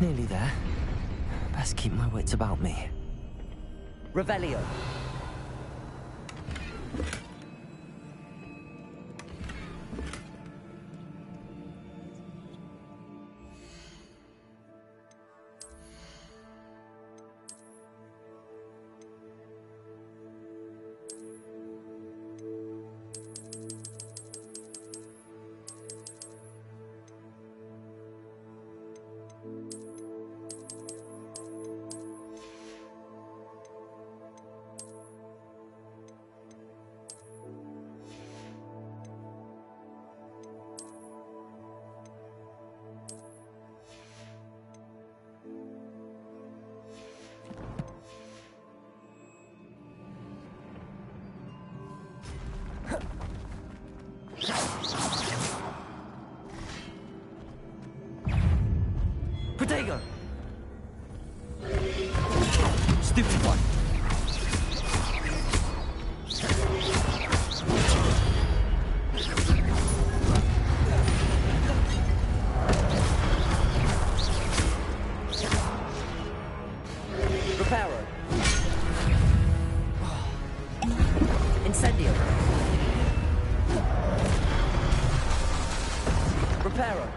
Nearly there. Best keep my wits about me. Revelio. Protego! Stupid one! Reparo! Incendio! Reparo!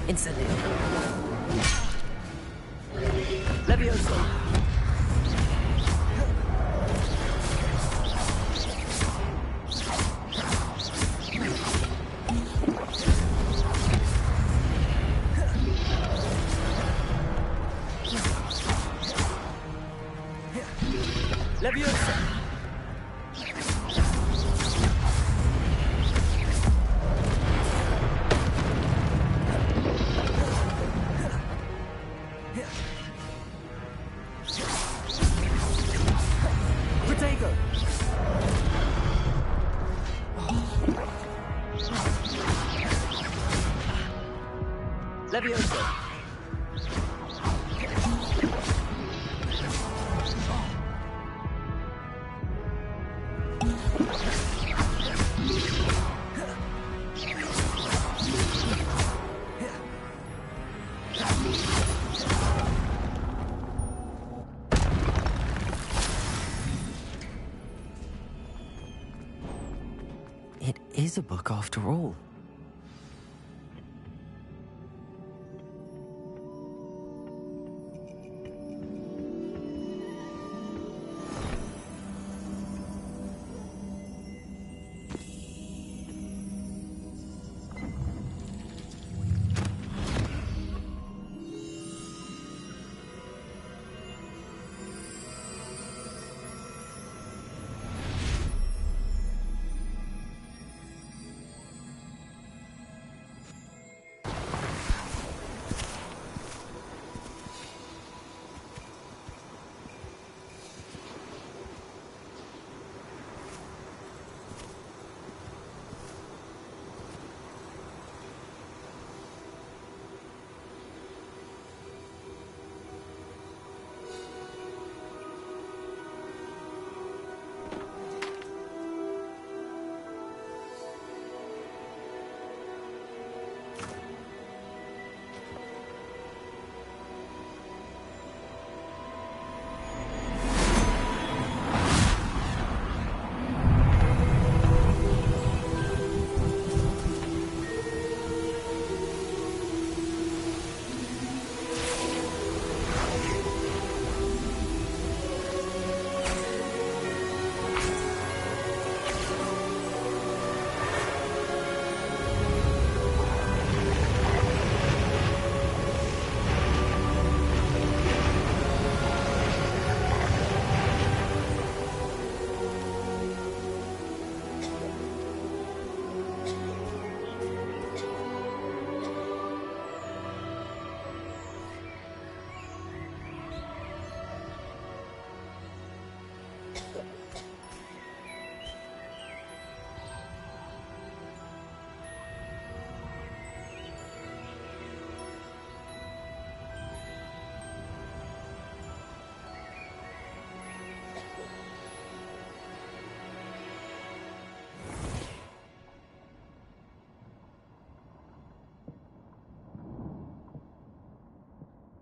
Incendio. Levioso. Levioso. Protego. Levioso. It is a book after all.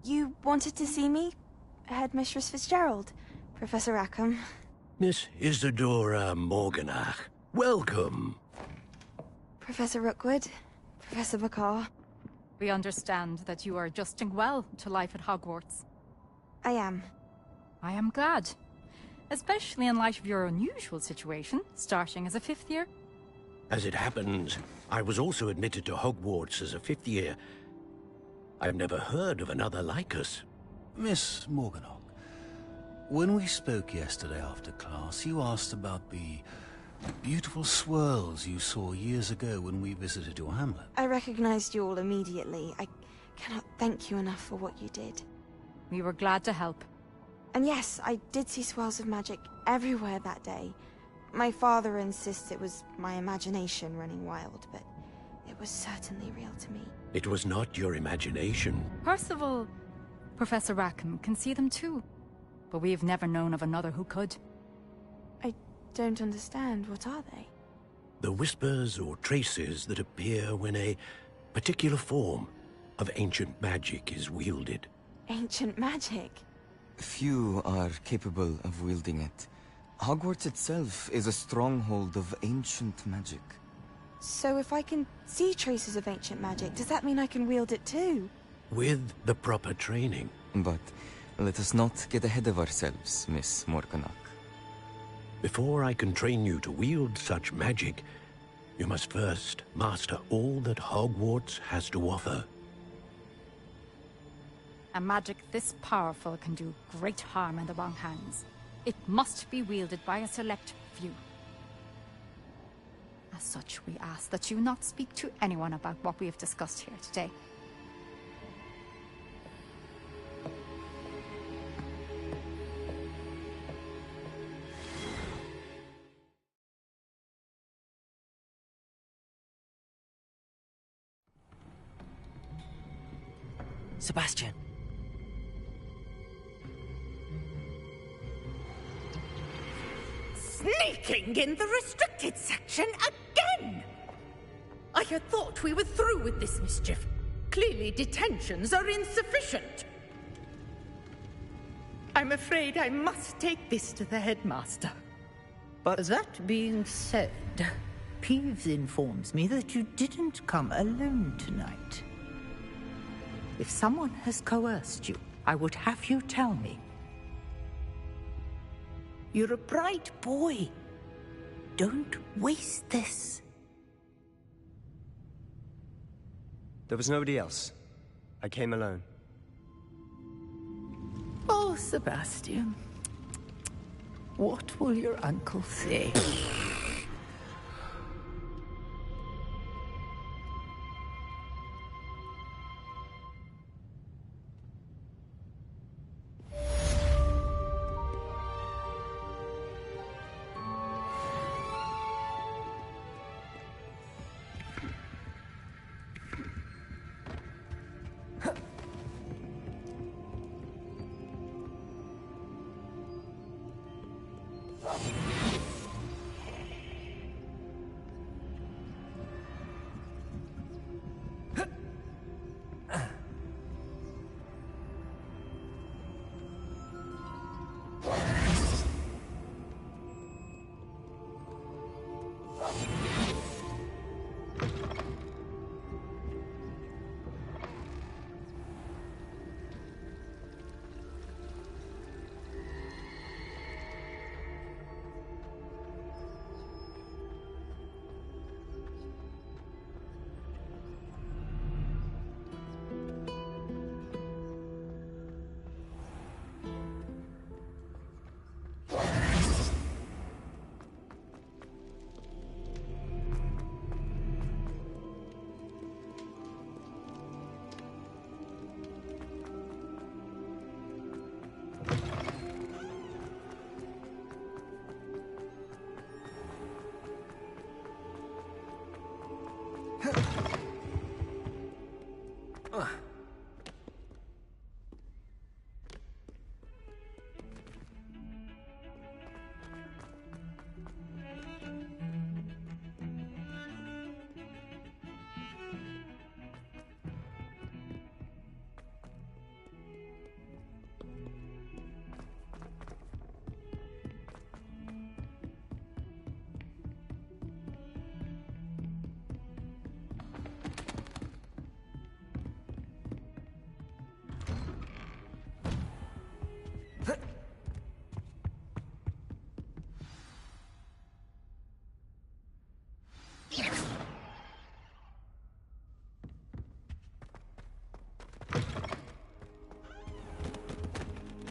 You wanted to see me? Headmistress Fitzgerald, Professor Rackham. Miss Isadora Morganach, welcome. Professor Rookwood, Professor McCaw. We understand that you are adjusting well to life at Hogwarts. I am. I am glad. Especially in light of your unusual situation, starting as a 5th year. As it happens, I was also admitted to Hogwarts as a 5th year. I've never heard of another like us. Miss Morganach, when we spoke yesterday after class, you asked about the beautiful swirls you saw years ago when we visited your hamlet. I recognized you all immediately. I cannot thank you enough for what you did. We were glad to help. And yes, I did see swirls of magic everywhere that day. My father insists it was my imagination running wild, but it was certainly real to me. It was not your imagination. Percival, Professor Rackham can see them too. But we have never known of another who could. I don't understand. What are they? The whispers or traces that appear when a particular form of ancient magic is wielded. Ancient magic? Few are capable of wielding it. Hogwarts itself is a stronghold of ancient magic. So if I can see traces of ancient magic, does that mean I can wield it too? With the proper training. But let us not get ahead of ourselves, Miss Morganach. Before I can train you to wield such magic, you must first master all that Hogwarts has to offer. A magic this powerful can do great harm in the wrong hands. It must be wielded by a select few. As such, we ask that you not speak to anyone about what we have discussed here today. Sebastian. Sneaking in the restricted section again! I had thought we were through with this mischief. Clearly detentions are insufficient. I'm afraid I must take this to the headmaster. But that being said, Peeves informs me that you didn't come alone tonight. If someone has coerced you, I would have you tell me. You're a bright boy. Don't waste this. There was nobody else. I came alone. Oh, Sebastian. What will your uncle say?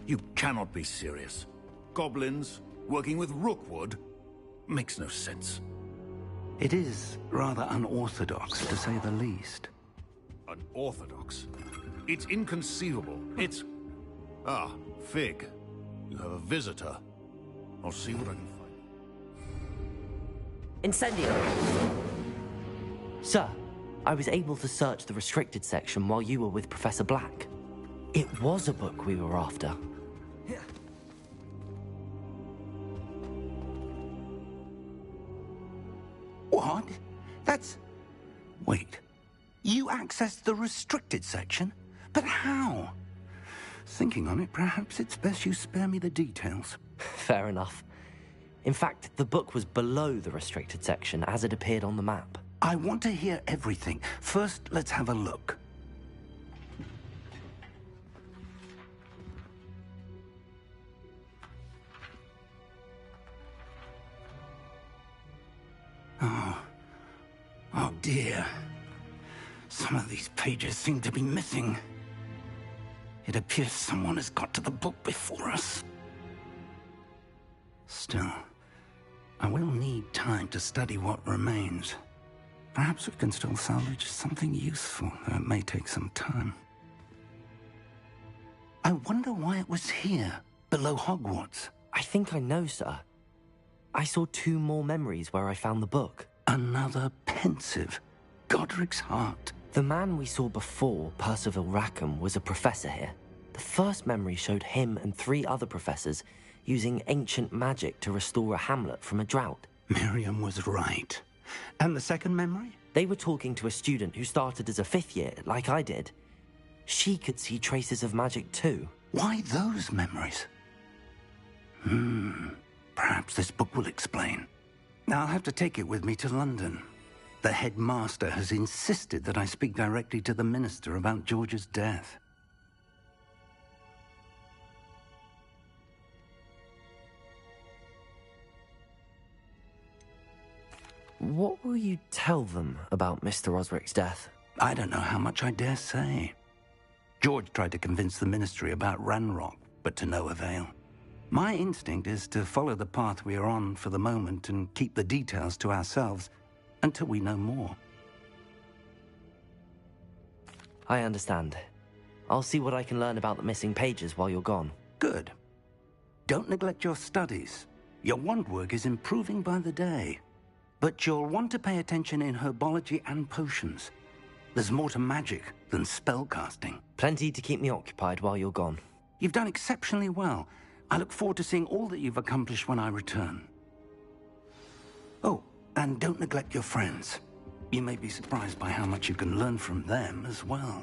You cannot be serious. Goblins working with Rookwood makes no sense. It is rather unorthodox, to say the least. Unorthodox? It's inconceivable. It's... Ah, Fig. You have a visitor. I'll see what I can find. Incendio! Sir, I was able to search the restricted section while you were with Professor Black. It was a book we were after. What? That's... Wait. You accessed the restricted section? But how? Thinking on it, perhaps it's best you spare me the details. Fair enough. In fact, the book was below the restricted section as it appeared on the map. I want to hear everything. First, let's have a look. Oh dear. Some of these pages seem to be missing. It appears someone has got to the book before us. Still, I will need time to study what remains. Perhaps we can still salvage something useful, though it may take some time. I wonder why it was here, below Hogwarts. I think I know, sir. I saw 2 more memories where I found the book. Another pensive. Godric's heart. The man we saw before, Percival Rackham, was a professor here. The first memory showed him and 3 other professors using ancient magic to restore a hamlet from a drought. Miriam was right. And the second memory? They were talking to a student who started as a 5th year, like I did. She could see traces of magic too. Why those memories? Perhaps this book will explain. Now I'll have to take it with me to London. The headmaster has insisted that I speak directly to the minister about George's death. What will you tell them about Mr. Osric's death? I don't know how much I dare say. George tried to convince the ministry about Ranrock, but to no avail. My instinct is to follow the path we are on for the moment and keep the details to ourselves until we know more. I understand. I'll see what I can learn about the missing pages while you're gone. Good. Don't neglect your studies. Your wand work is improving by the day. But you'll want to pay attention in herbology and potions. There's more to magic than spellcasting. Plenty to keep me occupied while you're gone. You've done exceptionally well. I look forward to seeing all that you've accomplished when I return. Oh, and don't neglect your friends. You may be surprised by how much you can learn from them as well.